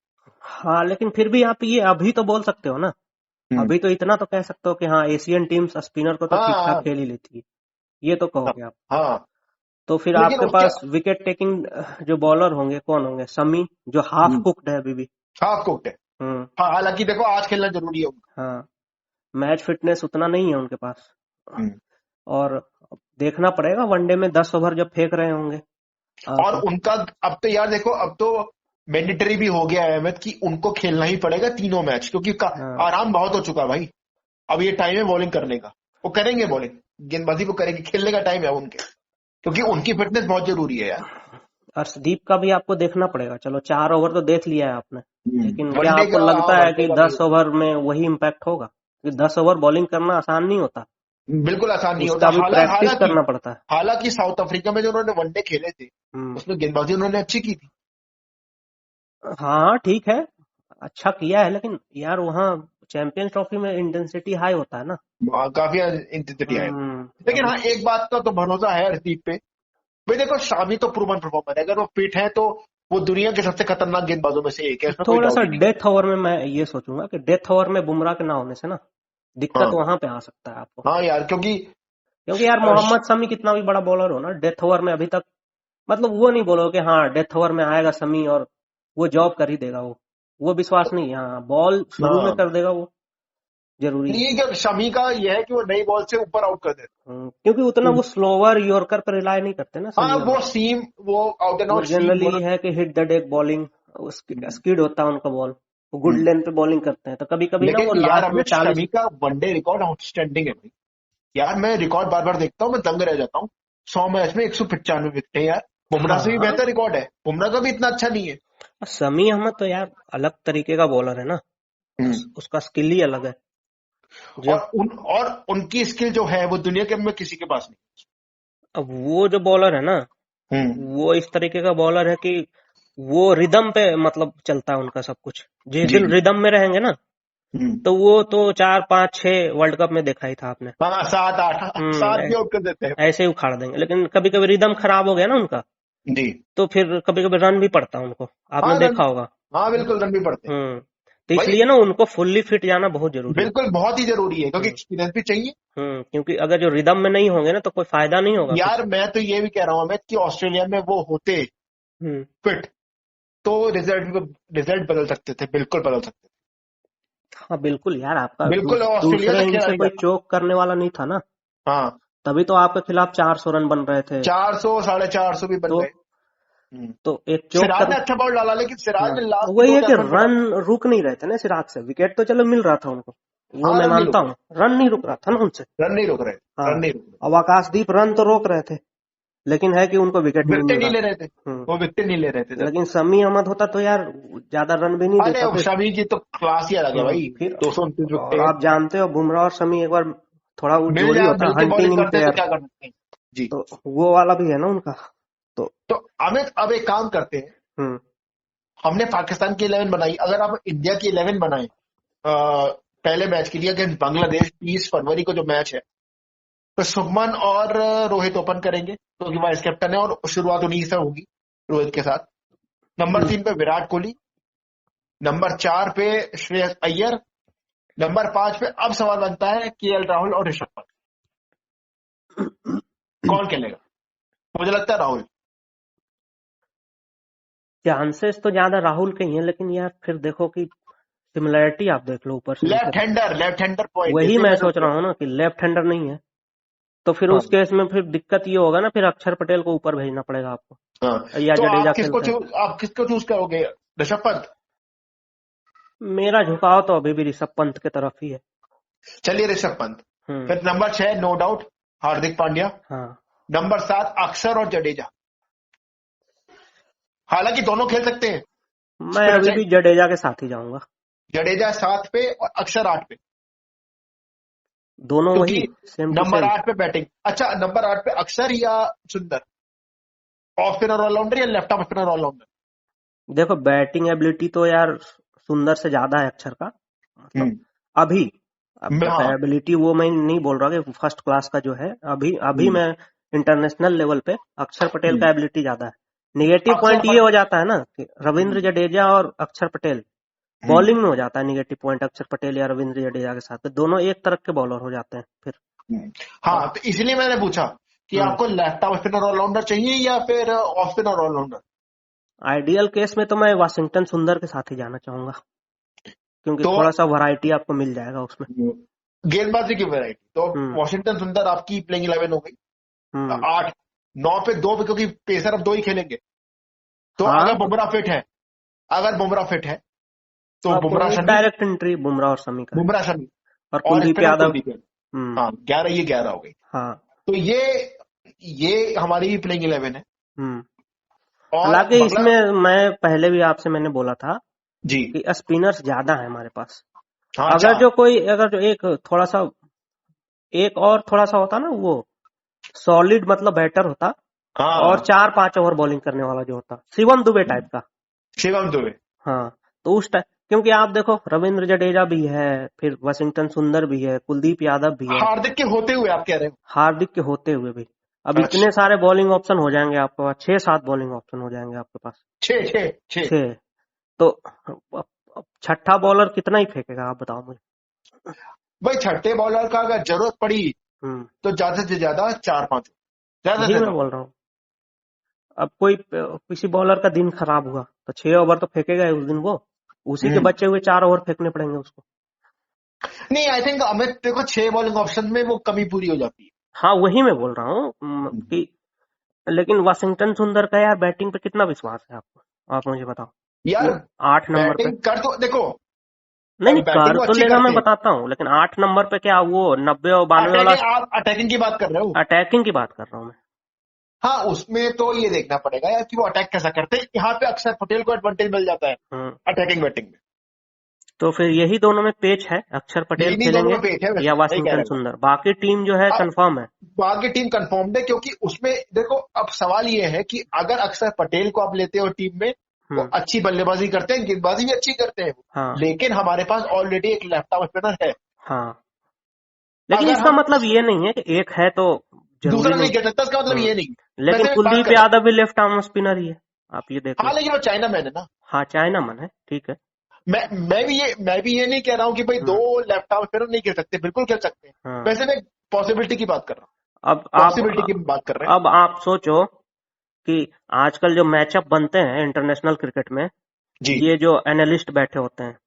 हाँ लेकिन फिर भी आप ये अभी तो बोल सकते हो ना, है। अभी तो इतना तो कह सकते हो कि हाँ एशियन टीम्स स्पिनर को तो ठीक ठाक हाँ खेल ही लेती है, ये तो हाँ कहोगे आप। हाँ। तो फिर लेकिन आपके उसके, पास विकेट टेकिंग जो बॉलर होंगे कौन होंगे, शमी जो हाफ कुक्ड है अभी भी। हाफ कोर्ट है। हम्म हाँ हालांकि देखो आज खेलना जरूरी है उनका। हाँ, मैच फिटनेस उतना नहीं है उनके पास। हम्म। और देखना पड़ेगा वनडे में 10 ओवर जब फेंक रहे होंगे और आप। उनका अब तो यार देखो, अब तो मैंडेटरी भी हो गया है अहमद कि उनको खेलना ही पड़ेगा तीनों मैच, क्योंकि हाँ आराम बहुत हो चुका भाई। अब ये टाइम है बॉलिंग करने का, वो करेंगे बॉलिंग, गेंदबाजी वो करेंगे, खेलने का टाइम है उनके, क्योंकि उनकी फिटनेस बहुत जरूरी है यार। अर्शदीप का भी आपको देखना पड़ेगा, चलो 4 ओवर तो देख लिया है आपने, लेकिन क्या वनडे आपको का, हाँ लगता है वनडे कि का भी 10 ओवर में वही इम्पैक्ट होगा? कि 10 ओवर बॉलिंग करना आसान नहीं होता, बिल्कुल आसान नहीं होता। उसका भी प्रैक्टिस हालांकि करना पड़ता है। हालांकि साउथ अफ्रीका में जो उन्होंने वनडे खेले थे हम्म उसमें गेंदबाजी उन्होंने अच्छी की थी। हाँ ठीक है, अच्छा किया है, लेकिन यार वहाँ चैंपियंस ट्रॉफी में इंटेंसिटी हाई होता है ना। काफी इंटेंसिटी है। लेकिन अब हाँ एक बात का तो भरोसा है हरदीप पे। भाई देखो शामी तो प्रूवन परफॉर्मर है, अगर वो फिट है तो वो दुनिया के सबसे खतरनाक गेंदबाजों में से एक है, इसमें कोई थोड़ा सा डाउट ही नहीं। डेथ ओवर में मैं ये सोचूंगा कि डेथ ओवर में बुमराह के ना होने से ना दिक्कत हाँ वहां पे आ सकता है आपको। हाँ यार, क्योंकि क्योंकि यार मोहम्मद शमी कितना भी बड़ा बॉलर हो ना, डेथ ओवर में अभी तक, मतलब वो नहीं बोलो कि हाँ डेथ ओवर में आएगा शमी और वो जॉब कर ही देगा, वो विश्वास नहीं है। हाँ बॉल शुरू में हाँ कर देगा वो, जरूरी है। ठीक है, शमी का यह है कि वो नई बॉल से ऊपर आउट कर देते। क्योंकि उतना वो स्लोवर यॉर्कर पर रिलाय नहीं करते ना हाँ, समी वो अहमद। सीम, वो आउट एंड वो आउट सीम जनरली बॉलर। है कि hit the deck bowling, skid होता है उनका बॉल, वो गुड हम्म। लेंथ पे बॉलिंग करते हैं, तो कभी कभी ना वो लेकिन यार लास्ट में अमित, 40। शमी का वनडे रिकॉर्ड आउटस्टैंडिंग है भाई। यार मैं रिकॉर्ड बार बार देखता हूँ, मैं दंग रह जाता हूँ। 100 मैच में 195 विकेट यार। बुमराह से भी हाँ, बेहतर रिकॉर्ड है, बुमराह का भी इतना अच्छा नहीं है। समी अहमद तो यार अलग तरीके का बॉलर है ना, हम्म। उसका स्किल ही अलग है। जो और उनकी स्किल जो है वो दुनिया के में किसी के पास अब वो जो बॉलर है ना, नहीं। वो इस तरीके का बॉलर है कि वो रिदम पे मतलब चलता है उनका सब कुछ। जिस जी दिन जी। रिदम में रहेंगे ना, हम्म। तो वो तो 4 5 6 वर्ल्ड कप में देखा ही था आपने। हाँ, 7 8 7 ऐ- भी आउट कर देते हैं। ऐसे ही उखाड़ देंगे, लेकिन कभी कभी रिदम खराब हो गया ना उनका, जी। तो फिर कभी कभी रन भी पड़ता है उनको, आपने हाँ रन, देखा होगा। हाँ बिल्कुल रन भी पड़ते हैं हम्म। तो भाई। इसलिए ना उनको फुल्ली फिट जाना बहुत जरूरी है। बिल्कुल बहुत ही जरूरी है, क्योंकि हम्म। एक्सपीरियंस भी चाहिए। क्योंकि अगर जो रिदम में नहीं होंगे ना, तो कोई फायदा नहीं होगा फिर। यार मैं तो ये भी कह रहा हूँ अमित कि ऑस्ट्रेलिया में वो होते हम्म। फिट तो रिजल्ट बदल सकते थे, बिल्कुल बदल सकते हाँ बिल्कुल यार, आपका थे। बिल्कुल ऑस्ट्रेलिया दूसरे का इनसे खिलाड़ी कोई जाता। चोक करने वाला नहीं था ना, हाँ, तभी तो आपके खिलाफ 400 रन बन रहे थे। 400 450 भी बन तो गए। हम्म। तो एक चोक सिराज कर। ने अच्छा बॉल डाला, लेकिन सिराज ने लास्ट के वही दो है कि चार रन बना रन दिए। रुक नहीं रहे थे ना सिराज से, विकेट तो चलो मिल रहा था उनको, वो हाँ, मैं रन नहीं मानता रुक हूँ, रन नहीं रुक रहा था ना उनसे। रहे, रन नहीं रुक रहे, हाँ। रन नहीं रुक अब आकाशदीप रन तो रोक रहे थे, लेकिन है कि उनको विकेट रहे, नहीं विकेट मिल नहीं रहा ले था। रहे थे। हम्म। वो विकेट नहीं ले रहे थे जब। लेकिन समी अहमद होता तो यार ज्यादा रन भी नहीं अरे देता फिर। शमी की तो क्लास ही अलग है भाई। फिर 229 और विकेट। आप जानते हो बुमराह और शमी एक बार थोड़ा वो मिल जोड़ी जाए, होता मिल है, के हंटिंग बॉलिंग इन करते हैं तो पेयर, क्या कर सकते हैं। जी। तो वो वाला भी है ना उनका। तो तो अमित अब एक काम करते हैं। हम्म। हमने पाकिस्तान की 11 बनाई, अगर आप इंडिया की 11 बनाए पहले मैच के लिए अगेंस्ट बांग्लादेश 30 फरवरी को जो मैच है, तो शुभमन और रोहित ओपन करेंगे क्योंकि वाइस कैप्टन है और शुरुआत उन्हीं से होगी, रोहित के साथ। नंबर 3 पे विराट कोहली। नंबर 4 पे श्रेयस अय्यर। नंबर 5 पे अब सवाल बनता है केएल राहुल और ऋषभ पंत, कौन खेलेगा? मुझे लगता है राहुल। चांसेस तो ज्यादा राहुल के ही हैं, लेकिन यार फिर देखो कि सिमिलैरिटी आप देख लो ऊपर से नीचे तक। लेफ्ट हैंडर पॉइंट, वही इसलिए मैं मैंने सोच बोला। रहा हूँ ना कि लेफ्ट हैंडर नहीं है, तो फिर हाँ उस केस में फिर दिक्कत ये होगा ना, फिर अक्षर पटेल को ऊपर भेजना पड़ेगा आपको, हाँ। या तो जडेजा खेलते हैं। आप किसको चूज करोगे? ऋषभ पंत? मेरा झुकाव तो अभी भी ऋषभ पंत की तरफ ही है। चलिए ऋषभ पंत। हम्म। फिर number 6 no doubt Hardik Pandya. हाँ, नंबर 7 अक्षर और जडेजा। हालांकि दोनों खेल सकते हैं, मैं स्पिनर अभी चाहिए। भी जडेजा के साथ ही जाऊंगा। जडेजा 7 पे और अक्षर 8 पे, दोनों क्योंकि वही सेम टू नंबर सेम। 8 पे बैटिंग। अच्छा, नंबर 8 पे अक्षर या सुंदर, ऑफ स्पिनर ऑलराउंडर या लेफ्ट आर्म स्पिनर ऑलराउंडर? देखो बैटिंग एबिलिटी तो यार सुंदर से ज्यादा है अक्षर का, मतलब हम्म। अभी। अब तक हाँ। एबिलिटी वो मैं नहीं बोल रहा कि फर्स्ट क्लास का जो है, अभी अभी हम्म। मैं इंटरनेशनल लेवल पे अक्षर पटेल हम्म। का एबिलिटी ज्यादा है। निगेटिव अक्षर पॉइंट ये पट हो जाता है ना कि रविंद्र हम्म। जडेजा और अक्षर पटेल हम्म। बॉलिंग में हो जाता है निगेटिव पॉइंट, अक्षर पटेल या रविंद्र जडेजा के साथ, तो दोनों एक तरफ के बॉलर हो जाते हैं फिर। हम्म। हाँ, और तो इसलिए मैंने पूछा कि हम्म आपको लेफ्ट आर्म स्पिनर ऑलराउंडर चाहिए या फिर off spinner all rounder. Ideal case में तो मैं वाशिंगटन सुंदर के साथ ही जाना चाहूंगा, क्योंकि तो थोड़ा सा वैरायटी आपको मिल जाएगा उसमें। गेंदबाजी की वैरायटी तो हम्म। वॉशिंगटन सुंदर आपकी प्लेइंग 11 हो गई। हम्म। 8 9 पे 2 पे, क्योंकि पेसर अब 2 ही खेलेंगे। तो हाँ, अगर बुमराह फिट है, अगर बुमराह फिट है तो अब बुमराह शमी, डायरेक्ट एंट्री बुमराह और शमी का है, बुमराह शमी और और कुलदीप स्पिनर यादव। कुलदीप यादव। हम्म। हाँ, 11 ये 11 हो गई। हाँ। तो ये हमारी भी प्लेइंग 11 है। हम्म। और हालांकि बंगला। इसमें मैं पहले भी आपसे मैंने बोला था जी। कि स्पिनर्स ज्यादा है हमारे पास। हाँ, अगर 4। जो कोई, अगर जो एक थोड़ा सा, एक और थोड़ा सा होता ना वो सॉलिड मतलब बैटर होता, और हाँ, 4 5 ओवर बॉलिंग करने वाला जो होता, शिवम दुबे टाइप का। शिवम दुबे। हाँ। तो उस टाइप, क्योंकि आप देखो रविंद्र जडेजा भी है, फिर वाशिंगटन सुंदर भी है, कुलदीप यादव भी है, हार्दिक के होते हुए आप कह रहे हार्दिक के होते हुए भी। अब हो? इतने अच्छा, सारे बॉलिंग ऑप्शन हो जाएंगे आपके पास, 6 7 बॉलिंग ऑप्शन हो जाएंगे आपके पास। 6 6 6। 6। तो अब छठा बॉलर कितना ही फेंकेगा आप बताओ मुझे। भाई छठे बॉलर का अगर जरूरत पड़ी हम्म। तो ज्यादा से ज्यादा 4 5, ज्यादा वही से मैं ज्यादा। बोल रहा हूँ। अब कोई किसी बॉलर का दिन खराब हुआ तो 6 ओवर तो फेंकेगा ही उस दिन वो, उसी के हम्म। बचे हुए 4 ओवर फेंकने पड़ेंगे उसको। नहीं, आई थिंक अमित देखो 6 बॉलिंग ऑप्शन में वो कमी पूरी हो जाती है। हाँ वही मैं बोल रहा हूँ कि लेकिन वाशिंगटन सुंदर का यार बैटिंग पे कितना विश्वास है आपको, आप मुझे बताओ। यार वो 8 नंबर पे, बैटिंग कर तो देखो, नहीं नहीं बैटिंग कर वो तो अच्छी लेगा, मैं करते हैं। बताता हूँ, लेकिन 8 नंबर पे क्या वो 90 और 92 वाला अटैकिंग, आप अटैकिंग की बात कर रहे हो। अटैकिंग की बात कर रहा हूँ मैं। हाँ, उसमें तो ये देखना पड़ेगा यार कि वो अटैक कैसा करते हैं। यहाँ पे अक्षर पटेल को एडवांटेज मिल जाता है हम्म, अटैकिंग बैटिंग में। तो फिर यही दोनों में पेच है, अक्षर पटेल नहीं, दोनों खेलेंगे में पेच है, वैसे या सही कह वाशिंगटन रहे हो। सुंदर, बाकी टीम जो है अब कंफर्म है। बाकी टीम कंफर्म्ड है, क्योंकि उसमें देखो अब सवाल ये है कि अगर अक्षर पटेल को आप लेते हो टीम में, वो हम्म, अच्छी बल्लेबाजी करते हैं, गेंदबाजी भी अच्छी करते हैं, हाँ लेकिन हमारे पास ऑलरेडी एक लेफ्ट आर्म स्पिनर है। हाँ, लेकिन अगर इसका हम मतलब ये नहीं है कि एक है तो जरूरी दूसरा नहीं। नहीं खेल सकता, इसका मतलब ये नहीं। लेकिन वैसे बात कुलदीप कर रहे यादव भी लेफ्ट आर्म स्पिनर ही है, आप ये देख हैं, हाँ, लो। लेकिन वो चाइना मैन है ना। हाँ चाइना मन है, ठीक है। मैं भी ये नहीं कह रहा हूँ कि भाई दो हम्म, लेफ्ट आर्म स्पिनर नहीं खेल सकते, बिल्कुल खेल सकते हैं। हाँ। वैसे मैं पॉसिबिलिटी की बात कर रहा हूँ, अब आप पॉसिबिलिटी की बात कर रहे हैं। अब आप सोचो कि आजकल जो मैचअप बनते हैं इंटरनेशनल क्रिकेट में, जी, ये जो एनालिस्ट बैठे होते हैं,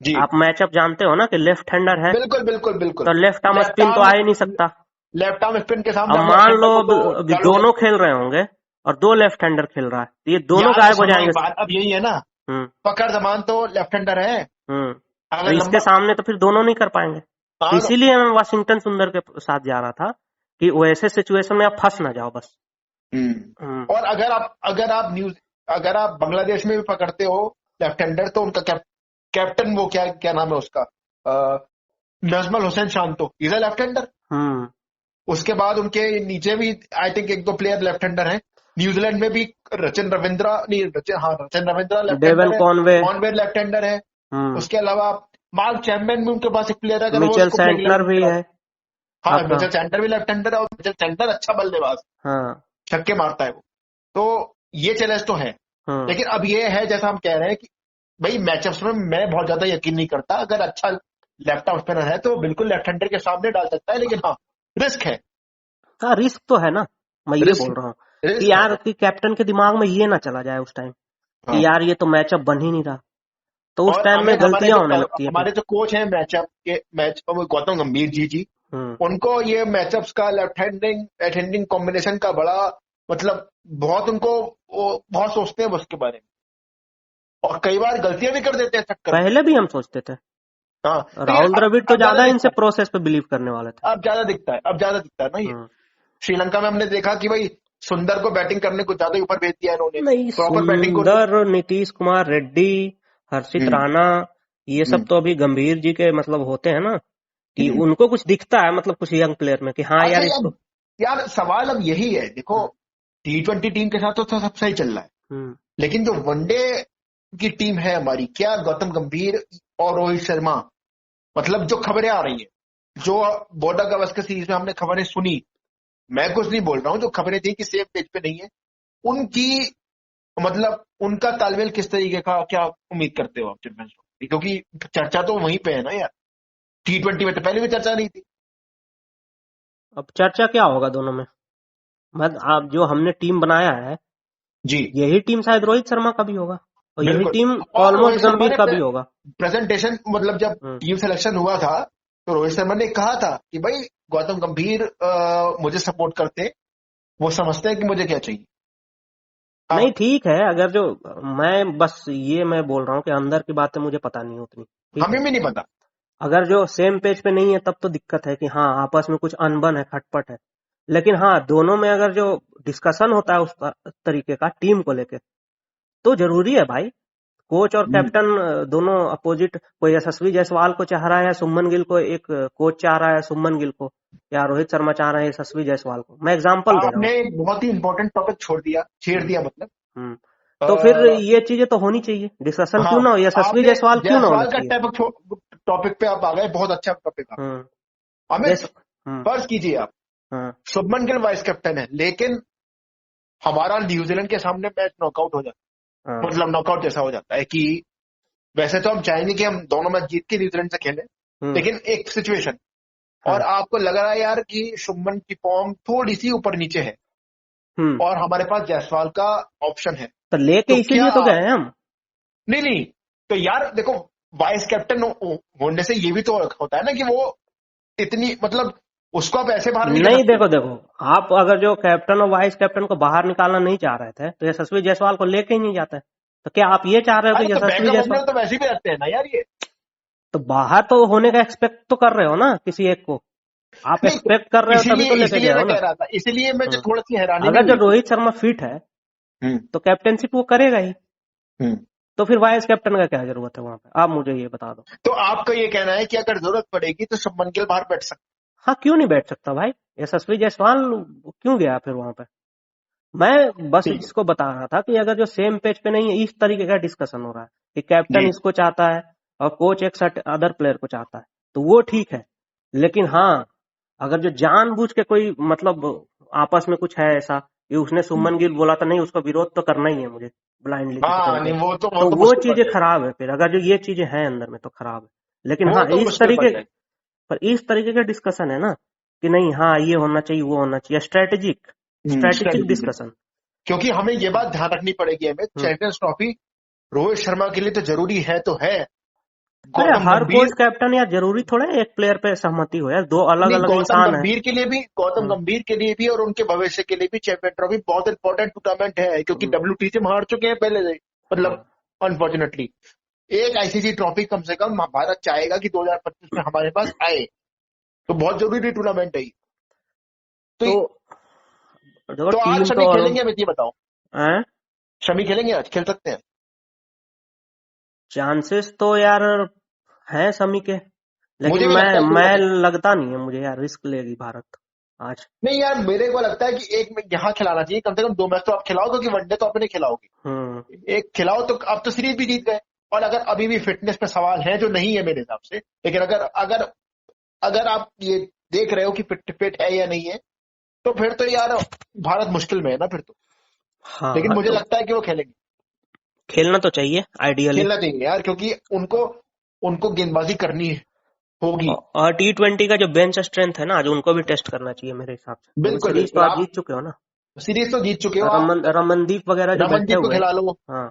जी, आप मैचअप जानते हो ना कि लेफ्ट हैंडर है बिल्कुल, बिल्कुल, बिल्कुल। तो लेफ्ट आर्म लेफ्ट स्पिन तो आर्म आ ही नहीं सकता। लेफ्ट आर्म स्पिन के सामने अब आप लेफ्ट मान लो हैंडर को तो अभी डालोगे दोनों नहीं। खेल रहे होंगे और दो लेफ्ट हैंडर खेल रहा है, तो ये दोनों यार गायब हो सुनो एक जाएंगे। बात, अब यही है ना, हम्म, फखर जमान तो लेफ्ट हैंडर है। हम्म। तो अगर इसके लंबा, सामने तो फिर दोनों नहीं कर पाएंगे, तो हाँ, इसीलिए मैं वाशिंगटन सुंदर के साथ जा रहा था कि वैसे सिचुएशन में आप फंस ना जाओ बस। हम्म, और अगर आप बांग्लादेश में भी पकड़ते हो लेफ्ट हैंडर, तो उनका कैप्टन, वो क्या क्या नाम है उसका, Najmul Hossain Shanto, is a left hander. Hmm. उसके बाद उनके नीचे भी आई थिंक एक दो प्लेयर लेफ्ट हैंडर हैं। न्यूजीलैंड में भी Rachin Ravindra left Devon hander है। कॉनवे। कॉनवेयर लेफ्ट हैंडर है। हम्म। उसके अलावा मार्क चैम्पियन भी उनके पास एक प्लेयर है, अगर वो मिचेल उसको प्ले सैंटनर इंग्लैंड भी में है हाँ, आपका। मिचेल सेंटर भी लेफ्ट हैंडर है, और मिचेल सेंटर अच्छा बल्लेबाज, हाँ। छक्के मारता है वो। तो ये चैलेंज तो है। हम्म। लेकिन अब ये है, जैसा हम कह रहे हैं कि भाई मैचअप्स में मैं बहुत ज्यादा यकीन नहीं करता। अगर अच्छा लेफ्ट आर्म स्पिनर है तो बिल्कुल लेफ्ट हैंडर के सामने डाल सकता है, लेकिन हाँ, रिस्क है। हाँ रिस्क तो है ना, मैं ये रिस्क बोल रहा हूँ कि रिस्क है यार भाई। कि कैप्टन के दिमाग में ये ना चला जाए उस टाइम कि हाँ, यार ये तो मैचअप बन ही नहीं रहा, तो उस और टाइम में अमित, गलतियां होने लगती है फिर। हमारे जो कोच हैं मैचअप के, वो गौतम गंभीर जी जी, हम्म। उनको ये मैचअप्स का लेफ्ट हैंडिंग कॉम्बिनेशन का बड़ा मतलब, बहुत उनको, वो बहुत सोचते हैं उसके बारे में, और कई बार गलतियां भी कर देते हैं चक्कर में। पहले भी हम सोचते थे, हाँ, लेकिन राहुल द्रविड़ तो अब ज्यादा ज्यादा इनसे दिखता है। प्रोसेस पे बिलीव करने वाले थे। अब ज्यादा दिखता है ना ये। हम्म। श्रीलंका में हमने देखा कि भाई सुंदर को बैटिंग करने को ज्यादा ही ऊपर भेज दिया इन्होंने, नहीं, प्रॉपर बैटिंग को उनको। सुंदर, नीतीश कुमार रेड्डी, हर्षित हम्म, राणा, ये सब हम्म। तो अभी गंभीर जी के मतलब होते हैं ना, कि उनको कुछ दिखता है मतलब कुछ यंग प्लेयर में कि हाँ अच्छा यार यार, इसको। सवाल अब यही है, देखो हम्म, T20 टीम के साथ तो सब सही चल रहा है, हम्म, लेकिन जो वनडे की टीम है हमारी, क्या गौतम गंभीर और रोहित शर्मा, मतलब जो खबरें आ रही हैं, जो बॉर्डर गावस्कर सीरीज में हमने खबरें सुनी, मैं कुछ नहीं बोल रहा हूं, जो खबरें थी कि सेम पेज पे नहीं है उनकी, मतलब उनका तालमेल किस तरीके का, क्या उम्मीद करते हो आप चैंपियंस ट्रॉफी, क्योंकि चर्चा तो वहीं पे है ना यार। T20 में तो पहले भी चर्चा नहीं थी। अब चर्चा क्या होगा दोनों में, मत आप जो हमने टीम बनाया है, जी, यही टीम शायद रोहित शर्मा का भी होगा और यही बिल्कुल। टीम और ऑलमोस्ट रोहित शर्मा गंभीर ने का भी होगा। प्रेजेंटेशन, मतलब जब हम्म, टीम सिलेक्शन हुआ था, तो रोहित शर्मा ने कहा था कि भाई गौतम गंभीर मुझे सपोर्ट करते, वो समझते हैं कि मुझे क्या चाहिए। नहीं अब ठीक है, अगर जो मैं बस ये मैं बोल रहा हूँ कि अंदर की बातें मुझे पता नहीं उतनी, ठीक है। हमें भी नहीं पता। अगर जो सेम पेज पे नहीं है तब तो दिक्कत है कि हाँ आपस में कुछ अनबन है, खटपट है। लेकिन हाँ दोनों में अगर जो डिस्कशन होता है उस तरीके का टीम को लेके, तो जरूरी है भाई। कोच और हम्म। कैप्टन दोनों अपोजिट, कोई यशस्वी जायसवाल को चाह रहा है या सुमन गिल को, एक कोच चाह रहा है सुमन गिल को, या रोहित शर्मा चाह रहे हैं यशस्वी जायसवाल को, मैं एग्जांपल दे रहा हूँ। आपने एक बहुत ही इंपॉर्टेंट टॉपिक छोड़ दिया, छेड़ हम्म, दिया मतलब। हम्म। आ, तो फिर ये चीजें तो होनी चाहिए, डिस्कशन हाँ, क्यों ना हो, यशस्वी आपने जायसवाल क्यों ना होना जायसवाल का चाहिए। टॉपिक पे आप आ गए, बहुत अच्छा टॉपिक आप। हम्म। अमित, जैस हम्म। फर्ज कीजिए आप, हाँ शुभमन गिल वाइस कैप्टन है, लेकिन हमारा न्यूजीलैंड के सामने मैच नॉकआउट हो जाता है, हाँ। मतलब नॉकआउट जैसा हो जाता है कि वैसे तो हम चाहेंगे कि हम दोनों मैच जीत के न्यूजीलैंड से खेलें, हम्म, लेकिन एक सिचुएशन, और हाँ। आपको लग रहा है यार कि शुभमन की फॉर्म थोड़ी सी ऊपर नीचे है, हम्म। और हमारे पास जायसवाल का ऑप्शन है, तो लेके तो क्या इसीलिए तो गए आप, हैं हम। नहीं नहीं, तो यार देखो, वाइस कैप्टन होने से ये भी तो होता है ना कि वो इतनी मतलब उसको आप ऐसे बाहर नहीं कर नहीं, सकते। देखो देखो, आप अगर जो कैप्टन और वाइस कैप्टन को बाहर निकालना नहीं चाह रहे थे तो यशस्वी जायसवाल को लेके ही नहीं जाते। तो क्या आप ये चाह रहे हो अरे कि तो यशस्वी बैकअप जायसवाल ओपनर तो वैसे भी रखते हैं ना यार ये। तो बाहर तो होने का एक्सपेक्ट तो कर रहे हो ना किसी एक को, आप नहीं तो एक्सपेक्ट कर रहे हो तभी इसीलिए तो लेके इसीलिए गए मैं हो कह ना। रहा था, इसीलिए मैं जो हम्म। थोड़ी सी हैरानी भी अगर जो हुई। रोहित शर्मा फिट है हम्म तो कैप्टनशिप वो करेगा ही, हम्म। तो फिर वाइस कैप्टन का क्या जरूरत है वहां पे, आप मुझे ये बता दो। तो आपका ये कहना है कि अगर जरूरत पड़ेगी तो शुभमन गिल बाहर बैठ सकता हाँ, क्यों नहीं बैठ सकता भाई, यशस्वी जायसवाल क्यों गया फिर वहां पे। मैं बस है? ठीक है इसको बता रहा था कि अगर जो सेम पेज पे नहीं है, इस तरीके का डिस्कशन हो रहा है कि कैप्टन जी। इसको चाहता है और कोच एक अदर प्लेयर को चाहता है, तो वो ठीक है। लेकिन हाँ, अगर जो जानबूझ के कोई मतलब आपस में कुछ है ऐसा कि उसने सुमन गिल बोला था नहीं उसका विरोध तो करना ही है मुझे ब्लाइंडली किसी हाँ तरीके नहीं से, वो तो तो वो मुश्किल पड़ चीजें जाएगी। खराब है। फिर अगर जो ये चीजें हैं अंदर में तो खराब है। लेकिन वो हाँ, तो इस मुश्किल पड़ तरीके जाएगी। पर इस तरीके का डिस्कशन है ना कि नहीं हाँ ये होना चाहिए वो होना चाहिए, स्ट्रेटेजिक स्ट्रेटेजिक स्ट्रेटेजी है। डिस्कशन। क्योंकि हमें ये बात ध्यान रखनी पड़ेगी, हमें हम्म। चैंपियंस ट्रॉफी रोहित शर्मा के लिए तो जरूरी है तो है। अरे गौतम हर कोच गंभीर, कैप्टन यार जरूरी थोड़ा है एक प्लेयर पे सहमति हो यार, दो अलग नहीं अलग गौतम इंसान है। गंभीर के लिए भी, गौतम हम्म, गंभीर के लिए भी और उनके भविष्य के लिए भी चैंपियन ट्रॉफी बहुत इंपॉर्टेंट टूर्नामेंट है, क्योंकि हम्म, WTC में हार चुके हैं पहले से, मतलब हाँ। अनफॉर्चुनेटली। एक ICC ट्रॉफी कम से कम भारत चाहेगा कि 2025 में हमारे पास आए, तो बहुत जरूरी टूर्नामेंट है ये। तो तो देखो तो आज टीम शमी तो खेलेंगे, अमित ये बताओ, हैं, शमी खेलेंगे, आज खेल सकते हैं? चांसेस तो यार हैं समी के, लेकिन मुझे भी मैं लगता है खेल मैं सकते हैं। लगता नहीं है मुझे यार रिस्क लेगी भारत आज। नहीं यार, मेरे को लगता है कि एक में यहाँ खिलाना चाहिए, कम से कम 2 मैच तो आप खिलाओ, क्योंकि वनडे तो आप नहीं खिलाओगे। हम्म। एक खिलाओ तो अब तो सीरीज भी जीत गए। और अगर अभी भी फिटनेस पे सवाल है, जो नहीं है मेरे हिसाब से, लेकिन अगर अगर अगर आप ये देख रहे हो कि फिट फिट है या नहीं है, तो फिर तो यार भारत मुश्किल में है ना फिर तो। लेकिन हाँ मुझे तो लगता है कि वो खेलेंगे। खेलना तो चाहिए आइडियली। खेलना चाहिए यार, क्योंकि उनको उनको गेंदबाजी करनी होगी। और T20 का जो बेंच स्ट्रेंथ है ना आज उनको भी टेस्ट करना चाहिए मेरे हिसाब से, क्योंकि बिल्कुल सीरीज तो बिल्कुल। आप आप जीत चुके हो ना। सीरीज तो जीत चुके हो आप। रमनदीप वगैरह जो बैठे रमनदीप को हुए हैं, खिला लो। हाँ,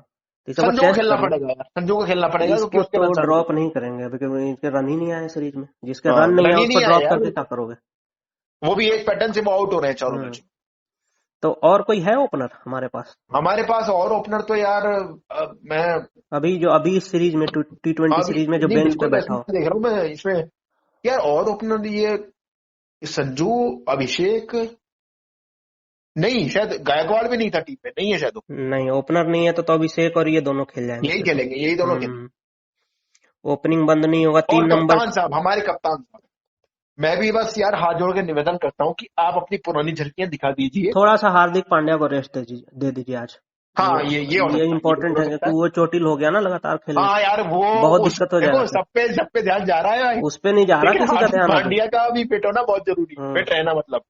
तो इसे को संजू को टेस्ट खेलना कर लो। पड़ेगा यार, संजू को खेलना पड़ेगा, क्योंकि इसको उसके तो रन ज्यादा ड्रॉप चाहिए। नहीं करेंगे अभी क्योंकि इसके रन ही नहीं आए सीरीज में, जिसके हाँ रन नहीं रन आए ही उसको नहीं आया ड्रॉप यार, करके क्या करोगे। वो भी एक पैटर्न से वो आउट हो रहे हैं चारों हम्म। मैच। तो और कोई है ओपनर हमारे पास हमारे पास और ओपनर तो यार मैं अभी जो अभी इस सीरीज में T20 अभी सीरीज में जो नहीं, बेंच पे बिल्कुल वैसे बैठा ही हो। देख रहा हूँ मैं इसमें। यार और ओपनर ये संजू, अभिषेक, नहीं शायद गायकवाड़ भी नहीं था टीम में, नहीं है शायद वो। नहीं ओपनर नहीं है तो अभिषेक और ये दोनों खेल जाएंगे यही फिर तो। खेलेंगे, यही दोनों खेलेंगे। हम्म। ओपनिंग बंद नहीं होगा और 3 नंबर। कप्तान साहब, हमारे कप्तान साहब, मैं भी बस यार हाथ जोड़ के निवेदन करता हूँ कि आप अपनी पुरानी झलकियां दिखा दीजिए। थोड़ा सा हार्दिक पांड्या को रेस्ट दे दीजिए आज। हाँ वो ये हो ये सकता है, ये इम्पोर्टेंट बिल्कुल हो है सकता क्योंकि है। वो चोटिल हो गया ना लगातार खेलने हाँ से, यार वो बहुत उस दिक्कत हो जाएगा देखो, फिर। सब पे ध्यान जा रहा है। उस पे नहीं जा रहा लेकिन किसी का हार्दिक ध्यान अभी। पांड्या का भी फिट होना बहुत जरूरी है, हम्म। फिट रहना मतलब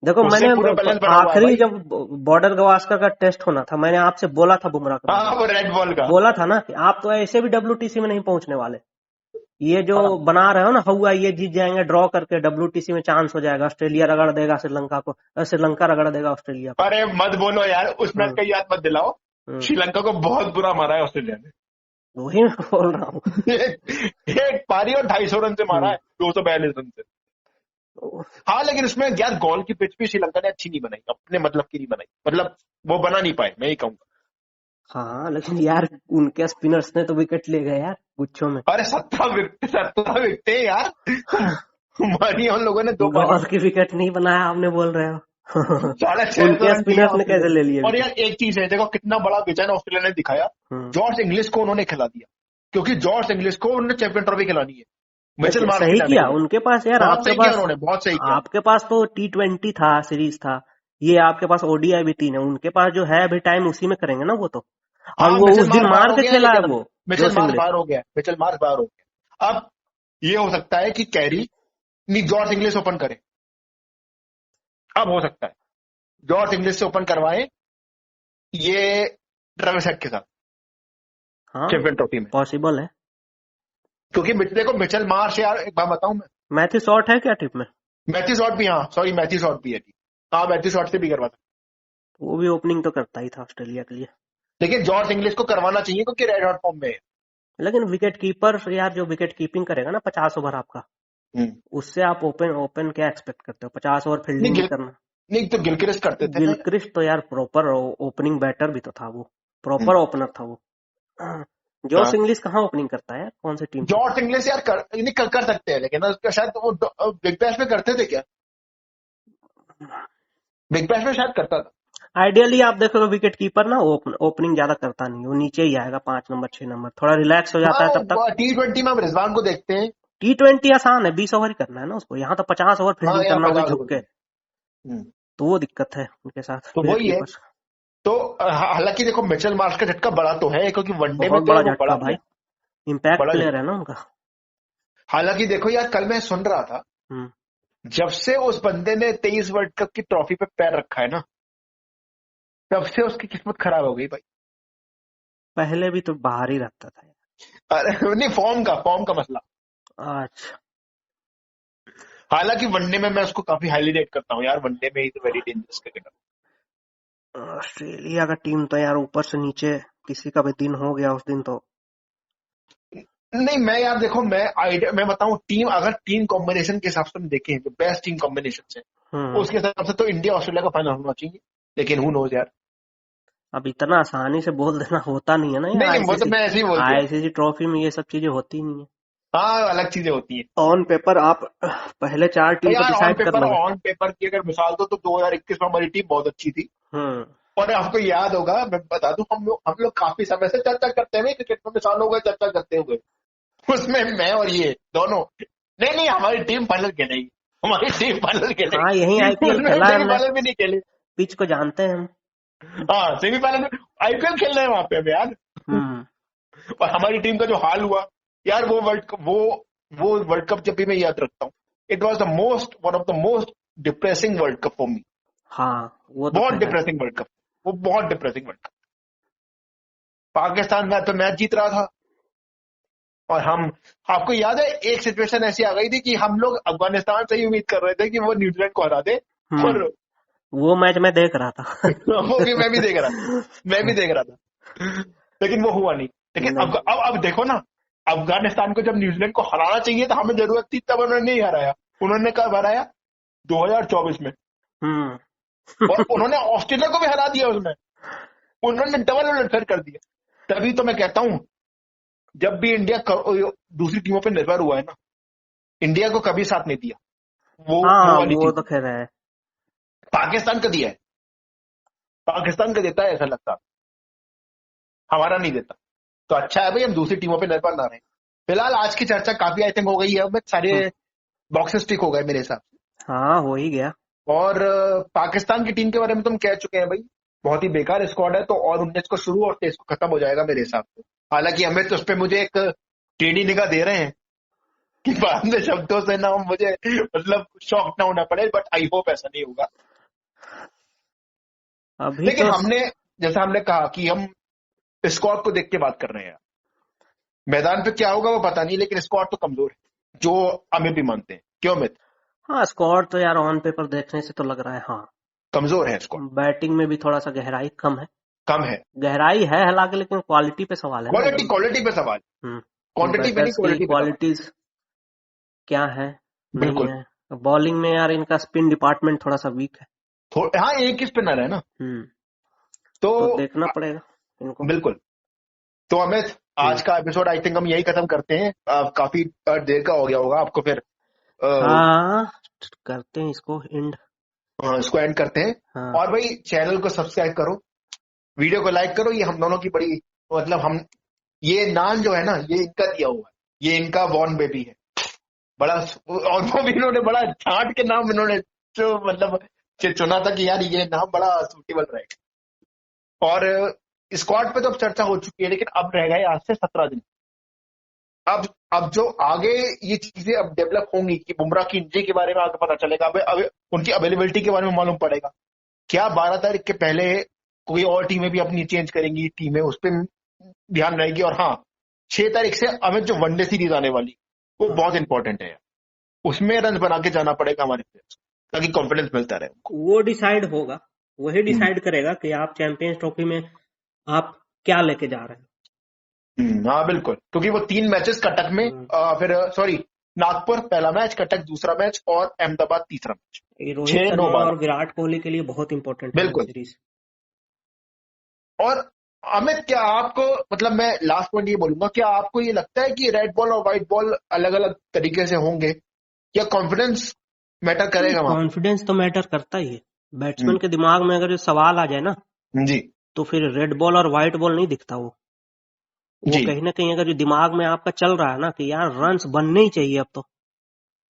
देखो उससे मैंने पूरा बैलेंस बना हुआ है आखिरी भाई। जब बॉर्डर गवास्कर का टेस्ट होना था मैंने आपसे बोला था बुमराह के बारे हाँ में, वो रेड बॉल का। बोला था ना कि आप तो ऐसे भी WTC में नहीं पहुंचने वाले, ये जो हाँ बना रहे हो ना हुआ ये जीत जाएंगे ड्रॉ करके WTC में चांस हो जाएगा, ऑस्ट्रेलिया रगड़ देगा श्रीलंका को, श्रीलंका रगड़ देगा ऑस्ट्रेलिया को। अरे मत बोलो यार, उस मैच हम्म। का याद मत दिलाओ। हम्म। श्रीलंका को बहुत बुरा मारा है ऑस्ट्रेलिया ने। वही मैं बोल रहा हूँ। एक पारी और 250 रन से मारा हम्म। है, 242 रन से। हाँ लेकिन उसमें यार गोल की पिच भी श्रीलंका ने अच्छी नहीं बनाई, अपने मतलब की नहीं बनाई, मतलब वो बना नहीं पाए, मैं ही कहूंगा। हाँ लेकिन यार उनके स्पिनर्स ने तो विकेट ले गए यार गुच्छों में। अरे 17 विकेट यार। मारी उन लोगों ने 2 पारी गौर में। की विकेट नहीं बनाया आपने बोल रहे हो। 650 उनके रन दिए स्पिनर्स ने ऑस्ट्रेलिया कैसे ने। ले लिए और विकेट। यार एक चीज है, देखो कितना बड़ा विजन ऑस्ट्रेलिया ने दिखाया। हम्म। जॉर्ज इंग्लिश को उन्होंने खिला दिया, क्योंकि जॉर्ज इंग्लिश को उन्होंने चैंपियन ट्रॉफी खिलानी है मिचेल मार्श के सही जाने किया के बाद। उनके पास यार, बहुत सही किया उन्होंने, बहुत सही किया। आपके पास तो T20 था सीरीज था, ये आपके पास ODI भी 3 है, उनके पास जो है अभी टाइम उसी में करेंगे ना वो तो। और हाँ वो मिचेल उस दिन मार्श बाहर मार हो के गया है, खेला है लेकिन वो मिचेल जोश मार्श इंग्लिश। बाहर हो गया, मिचेल मार्श बाहर हो गया। अब ये हो सकता है कि कैरी नहीं, जॉर्ज इंग्लिश ओपन करे। अब हो सकता है जॉर्ज इंग्लिश से ओपन करवाए ये ट्रेविस हेड के साथ हाँ चैंपियन ट्रॉफी में। पॉसिबल है। क्योंकि देखो मिचेल मार्श यार, एक बात बताऊं मैं, मैथ्यू शॉट है क्या टिप में। मैथ्यू शॉट भी, हाँ सॉरी मैथ्यू शॉट भी है जी। हाँ मैथ्यू शॉट से भी करवा सकते, वो भी ओपनिंग तो करता ही था ऑस्ट्रेलिया के लिए। लेकिन जॉर्ज इंग्लिश को करवाना चाहिए क्योंकि रेड हॉट फॉर्म में है। लेकिन विकेट कीपर यार, जो विकेट कीपिंग करेगा ना 50 ओवर आपका, उससे आप ओपन क्या एक्सपेक्ट करते हो? 50 ओवर नहीं फील्डिंग भी करना। नहीं तो गिलक्रिस्ट करते थे ना यार। गिलक्रिस्ट तो यार प्रॉपर ओपनिंग बैटर भी तो था, वो प्रॉपर ओपनर था वो। जॉस हाँ, इंग्लिश कहाँ ओपनिंग करता है यार, कौन सी टीम पे? जॉर्ज इंग्लिश यार नहीं कर सकते हैं, लेकिन उसका शायद वो बिग बैश में करते थे क्या? बिग बैश में शायद करता था। आइडियली आप देखो विकेट कीपर ना ओपनिंग ज्यादा करता नहीं, वो नीचे ही आएगा 5 नंबर 6 नंबर, थोड़ा रिलैक्स हो जाता है तब तक। हाँ, T20 में हम रिजवान को देखते हैं। T20 आसान है, 20 ओवर ही करना है ना उसको, यहाँ तो 50 ओवर हाँ, फील्डिंग यहाँ करना होगी 50 झुक ओवर के। में। हम्म, तो वो दिक्कत है उनके साथ तो विकेट वही है। कीपर। तो हालांकि देखो मिचेल मार्श का झटका बड़ा तो है, क्योंकि वनडे में बहुत तो बड़ा वो बड़ा झटका भाई, प्लेयर, इम्पैक्ट बड़ा प्लेयर है झटका। ना उनका। हालांकि देखो यार, कल मैं सुन रहा था, हम्म। जब से उस बंदे ने 23 वर्ल्ड कप की ट्रॉफी पे पैर रखा है ना, तब से उसकी किस्मत खराब हो गई भाई। पहले भी तो बाहर ही रहता था यार। अरे नहीं, फॉर्म का मसला। अच्छा। हालांकि वनडे में मैं उसको काफी हाईली रेट करता हूँ यार, वनडे में is very dangerous cricketer. Australia का टीम तो यार ऊपर से नीचे, किसी का भी दिन हो गया उस दिन तो। नहीं, मैं यार देखो, मैं बताऊं, अगर टीम कॉम्बिनेशन के हिसाब से हम देखें, जो बेस्ट टीम कॉम्बिनेशन है, हम्म। उसके हिसाब से तो इंडिया ऑस्ट्रेलिया का फाइनल होना चाहिए, लेकिन हु नोज यार। अब इतना आसानी से बोल देना होता नहीं है ना यार, नहीं नहीं, वो तो आईसीसी मैं ऐसे ही बोल दिया। आईसीसी ट्रॉफी में ये सब चीजें होती नहीं है। हाँ, अलग चीजें होती हैं। ऑन पेपर आप पहले 4 तो टीम को यार, ऑन डिसाइड कर पेपर लोगे। ऑन पेपर की अगर मिसाल दो तो 2021 में हमारी टीम बहुत अच्छी थी। हम्म। और आपको याद होगा, मैं बता दूं, हम लोग काफी समय से चर्चा करते हैं क्रिकेट में, मिसाल हो गए चर्चा करते हुए। उसमें मैं और ये दोनों, नहीं नहीं, हमारी टीम फाइनल खेलेगी, हमारी टीम फाइनल हाँ, यही खेलेगी, आईपीएल उसमें खेला है हमने, सेमीफाइनल भी नहीं खेले। पिच को जानते हैं हम। हाँ, सेमीफाइनल में आईपीएल खेल रहे हैं वहां पे हम यार। हम्म। और हमारी टीम का जो हाल हुआ यार, वो वर्ल्ड कप जब भी मैं याद रखता हूँ, it was the most one of the most depressing world cup for me. हाँ, वो तो बहुत खैर है। डिप्रेसिंग वर्ल्ड कप, वो बहुत डिप्रेसिंग वर्ल्ड कप। पाकिस्तान में तो मैच जीत रहा था, और हम, आपको याद है एक सिचुएशन ऐसी आ गई थी कि हम लोग अफगानिस्तान से ही उम्मीद कर रहे थे कि वो न्यूजीलैंड को हरा दे। और वो मैच मैं देख रहा था। वो भी मैं भी देख रहा था, मैं भी देख रहा था, लेकिन वो हुआ नहीं। लेकिन नहीं। अब देखो ना, अफगानिस्तान को जब न्यूजीलैंड को हराना चाहिए था, हमें जरूरत थी, तब उन्होंने नहीं हराया। उन्होंने कब हराया? 2024 में। हम्म। और उन्होंने ऑस्ट्रेलिया को भी हरा दिया उसमें, उन्होंने डबल उलटफेर कर दिया। तभी तो मैं कहता हूं, जब भी इंडिया दूसरी टीमों पर निर्भर हुआ है ना, इंडिया को कभी साथ नहीं दिया, वो हाँ, वाली वो चीज। तो खैर है। पाकिस्तान का दिया है, पाकिस्तान का देता है ऐसा लगता, हमारा नहीं देता। तो अच्छा है भाई, हम दूसरी टीमों पे निर्भर ना रहे। फिलहाल आज की चर्चा काफी आई थिंक हो गई है, अब सारे हम्म। बॉक्सेस टिक हो गए मेरे हिसाब से। हाँ, हो ही गया। और पाकिस्तान की टीम के बारे में तुम कह चुके हैं भाई, बहुत ही बेकार स्क्वाड है, तो और 19 को शुरू और 23 को खत्म हो जाएगा मेरे हिसाब से। हालांकि हमें तो उस पर मुझे एक टेढ़ी निगाह दे रहे हैं कि बाद में शब्दों से ना मुझे मतलब शॉक ना होना पड़े, बट आई होप ऐसा नहीं होगा। अभी लेकिन तो जैसा हमने कहा कि हम स्क्वाड को देख के बात कर रहे हैं, मैदान पे क्या होगा वो पता नहीं, लेकिन स्क्वाड तो कमजोर है, जो अमित भी मानते हैं। क्यों अमित? हाँ, स्कोर तो यार ऑन पेपर देखने से तो लग रहा है, हाँ। कमजोर है स्क्वाड, बैटिंग में भी थोड़ा सा गहराई कम है। कम है। गहराई है हालांकि, लेकिन क्वालिटी पे सवाल है ना क्वालिटी एकदम। क्वालिटी पे सवाल, कि क्वांटिटी पे नहीं, बैटर्स की क्वालिटी पे सवाल। क्वालिटीज क्या है, नहीं बिल्कुल। है। बॉलिंग में यार इनका स्पिन डिपार्टमेंट थोड़ा सा वीक है। हाँ, एक ही स्पिनर है ना। हम्म। तो तो देखना पड़ेगा इनको। बिल्कुल। तो अमित, हम्म। आज का एपिसोड आई थिंक हम यही खत्म करते हैं, काफी देर का हो गया होगा आपको, फिर हाँ, करते हैं इसको एंड। इसको एंड करते हैं। हाँ। और भाई, चैनल को सब्सक्राइब करो, वीडियो को लाइक करो, ये हम दोनों की बड़ी, मतलब हम, ये नाम जो है ना, ये इनका दिया हुआ है, ये इनका बॉर्न बेबी है बड़ा। और वो भी इन्होंने बड़ा छांट के नाम इन्होंने जो मतलब चुना था कि यार ये नाम बड़ा सूटेबल रहेगा। और स्क्वाड पे तो अब चर्चा हो चुकी है, लेकिन अब रह गए आज से 17 दिन। अब जो आगे ये चीजें अब डेवलप होंगी कि बुमराह की इंजरी के बारे में आगे पता चलेगा, अब उनकी अवेलेबिलिटी के बारे में मालूम पड़ेगा। क्या 12 तारीख के पहले कोई और टीमें भी अपनी चेंज करेंगी, टीमें उस पर ध्यान रहेगी। और हाँ, 6 तारीख से हमें जो वनडे सीरीज आने वाली, वो बहुत इंपॉर्टेंट है, उसमें रन बना के जाना पड़ेगा हमारे प्लेयर्स, ताकि कॉन्फिडेंस मिलता रहे उनको। वो डिसाइड होगा, वही हम्म, डिसाइड करेगा कि आप चैंपियंस ट्रॉफी में आप क्या लेके जा रहे हैं। हाँ बिल्कुल, क्योंकि वो 3 मैचेस कटक में, फिर सॉरी नागपुर पहला मैच, कटक दूसरा मैच और अहमदाबाद तीसरा मैच, ये रोहित 6, 9, शर्मा 12। और विराट कोहली के लिए बहुत इंपॉर्टेंट है ये बिल्कुल। सीरीज। और अमित, क्या आपको, मतलब मैं लास्ट पॉइंट ये बोलूंगा, क्या आपको ये लगता है कि रेड बॉल और व्हाइट बॉल अलग अलग तरीके से होंगे, या कॉन्फिडेंस मैटर करेगा वहां कॉन्फिडेंस तो मैटर करता ही है। पे? बैट्समैन के दिमाग में अगर ये सवाल आ जाए ना, जी तो फिर रेड बॉल और व्हाइट बॉल नहीं दिखता। वो जी कहीं ना कहीं अगर जो दिमाग में आपका चल रहा है ना कि यार रन्स बनने ही चाहिए अब तो,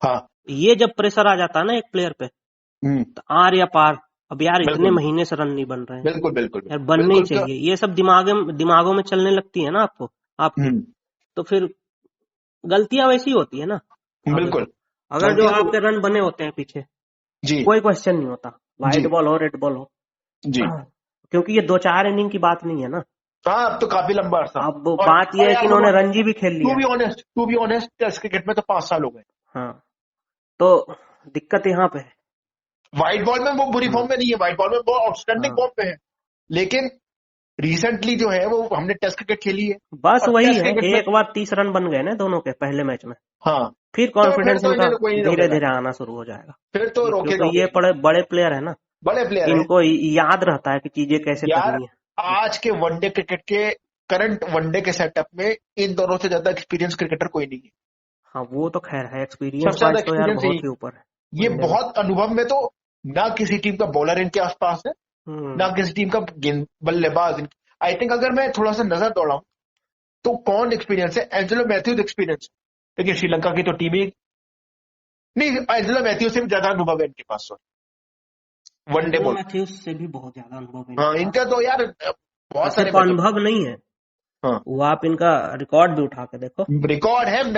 हाँ। ये जब प्रेशर आ जाता है ना एक प्लेयर पे, तो आर या पार, अब यार इतने बिल्कुल महीने से रन नहीं बन रहे हैं, बिल्कुल बिल्कुल यार बनने ही बिल्कुल चाहिए, ये सब दिमागों में चलने लगती है ना आपकी, तो फिर गलतियां वैसी होती है ना। अब बिल्कुल। देखो, अगर जो गलतियां तो आपके रन बने होते हैं पीछे, जी कोई क्वेश्चन नहीं होता, जी व्हाइट बॉल हो रेड बॉल हो, जी। क्योंकि ये 2-4 इनिंग की बात नहीं है ना। हाँ, अब तो काफी लंबा अरसा। अब और बात यह है कि यार इन्होंने रणजी भी खेल लिया है। To be honest test cricket में तो 5 साल हो गए। हाँ, तो दिक्कत यहाँ पे है। व्हाइट बॉल में वो बुरी फॉर्म में नहीं है, व्हाइट बॉल में वो आउटस्टैंडिंग हाँ, फॉर्म पे है, लेकिन रिसेंटली जो है वो हमने टेस्ट क्रिकेट खेली है, बस और वही टेस्ट है, क्रिकेट में एक बार 30 रन बन गए ना दोनों के पहले मैच में, हाँ, फिर तो फिर कॉन्फिडेंस तो इनका इन्हें कोई नहीं धीरे रोकेगा, धीरे आना शुरू हो जाएगा। फिर तो रोकेगा क्योंकि ये कोई नहीं। बड़े बड़े प्लेयर है ना, बड़े प्लेयर हैं इनको याद रहता है कि चीजें कैसे यार। करनी है। आज के वनडे क्रिकेट के, करंट वनडे के सेटअप में इन दोनों से ज्यादा एक्सपीरियंस क्रिकेटर कोई नहीं है। हाँ, वो तो खैर है, एक्सपीरियंस सबसे ज्यादा वाइज तो यार एक्सपीरियंस बहुत ही ऊपर है ये वनडे में। बहुत अनुभव में तो ना किसी टीम का बॉलर इनके आसपास है, ना हम्म, किसी टीम का बल्लेबाज। आई थिंक अगर मैं थोड़ा सा नजर दौड़ाऊं तो कौन एक्सपीरियंस है, एंजेलो मैथ्यूज एक्सपीरियंस, लेकिन श्रीलंका की तो टीम ही नहीं, एंजेलो मैथ्यूज से भी ज्यादा अनुभव है इनके पास वनडे एंजेलो बॉल। मैथ्यूज से भी बहुत ज्यादा अनुभव है हाँ, इनके पास। इनका तो यार और बहुत सारे सिर्फ मैचों। अनुभव नहीं है, हाँ, वो आप इनका रिकॉर्ड भी उठा के देखो। रिकॉर्ड है, हम्म,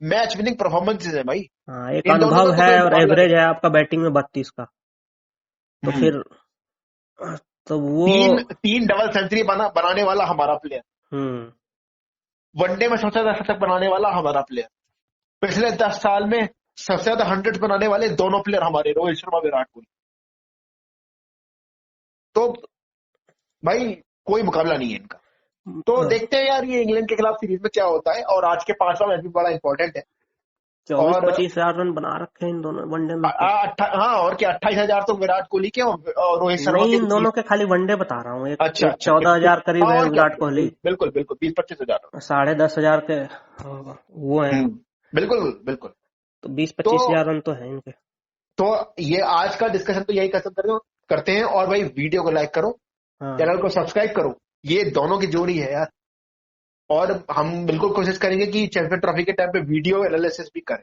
मैच विनिंग परफॉर्मेंसेज है भाई। हाँ, एक इन दोनों अनुभव का तो है कोई और मुकाबला नहीं। एवरेज है आपका बैटिंग में 32 का, तो हम्म फिर तो वो। तीन तीन डबल सेंचुरी बनाने वाला हमारा प्लेयर, हम्म, वनडे में सबसे ज्यादा शतक बनाने वाला हमारा प्लेयर, पिछले 10 साल में सबसे ज्यादा 100 बनाने वाले दोनों प्लेयर हमारे, रोहित शर्मा, विराट कोहली। तो भाई कोई मुकाबला नहीं है इनका। तो देखते हैं यार ये इंग्लैंड के खिलाफ सीरीज में क्या होता है, और आज के 5वां मैच भी बड़ा इंपॉर्टेंट है। 24-25 हजार रन बना रखे हैं इन दोनों वनडे में तो। हाँ, और क्या, 28,000 तो विराट कोहली के और रोहित शर्मा नहीं, के इन भी दोनों 20। के खाली वनडे बता रहा हूँ, एक अच्छा एक अच्छा, 14,000 करीब हाँ है और क्या, विराट कोहली, बिल्कुल बिल्कुल 20-25 हजार। 10,500 के वो है, बिल्कुल बिल्कुल। तो 20-25 तो हजार रन तो है इनके। तो ये आज का डिस्कशन तो यही करते हैं, और भाई वीडियो को लाइक करो, हाँ, चैनल को सब्सक्राइब करो, ये दोनों की जोड़ी है यार। और हम बिल्कुल कोशिश करेंगे कि चैंपियन ट्रॉफी के टाइम पे वीडियो एनालिसिस भी करें,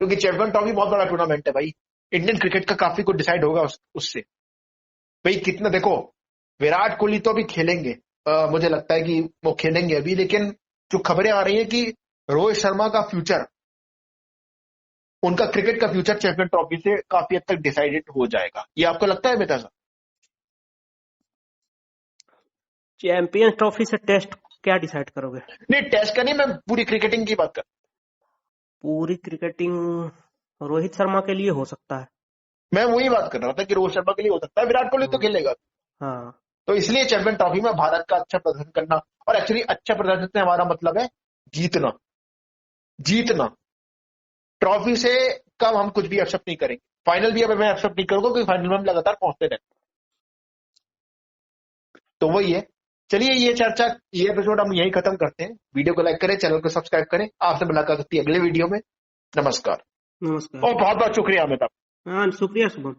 क्योंकि चैंपियन ट्रॉफी बहुत बड़ा टूर्नामेंट है भाई, इंडियन क्रिकेट का काफी कुछ डिसाइड होगा उससे। भाई कितना देखो, विराट कोहली तो अभी खेलेंगे, मुझे लगता है कि वो खेलेंगे अभी, लेकिन जो खबरें आ रही है कि रोहित शर्मा का फ्यूचर, उनका क्रिकेट का फ्यूचर चैंपियन ट्रॉफी से काफी हद तक डिसाइडेड हो जाएगा। ये आपको लगता है बेटा साहब? चैंपियंस ट्रॉफी से टेस्ट क्या डिसाइड करोगे? नहीं, टेस्ट का नहीं, मैं पूरी क्रिकेटिंग की बात कर। पूरी क्रिकेटिंग रोहित शर्मा के लिए हो सकता है। मैं वही बात कर रहा था कि रोहित शर्मा के लिए हो सकता है, विराट कोहली तो हम्म, खेलेगा। हाँ, तो इसलिए चैंपियन ट्रॉफी में भारत का अच्छा प्रदर्शन करना, और एक्चुअली अच्छा प्रदर्शन से हमारा मतलब है जीतना। जीतना, ट्रॉफी से कम हम कुछ भी एक्सेप्ट नहीं करेंगे। फाइनल भी अब मैं एक्सेप्ट नहीं करूंगा, क्योंकि फाइनल में हम लगातार पहुंचते रहते हैं। तो वही है। चलिए, ये चर्चा, ये एपिसोड हम यही खत्म करते हैं। वीडियो को लाइक करें, चैनल को सब्सक्राइब करें। आपसे मुलाकात होती है अगले वीडियो में। नमस्कार, नमस्कार। और बहुत बहुत शुक्रिया अमिताभ। हाँ, शुक्रिया शुभम।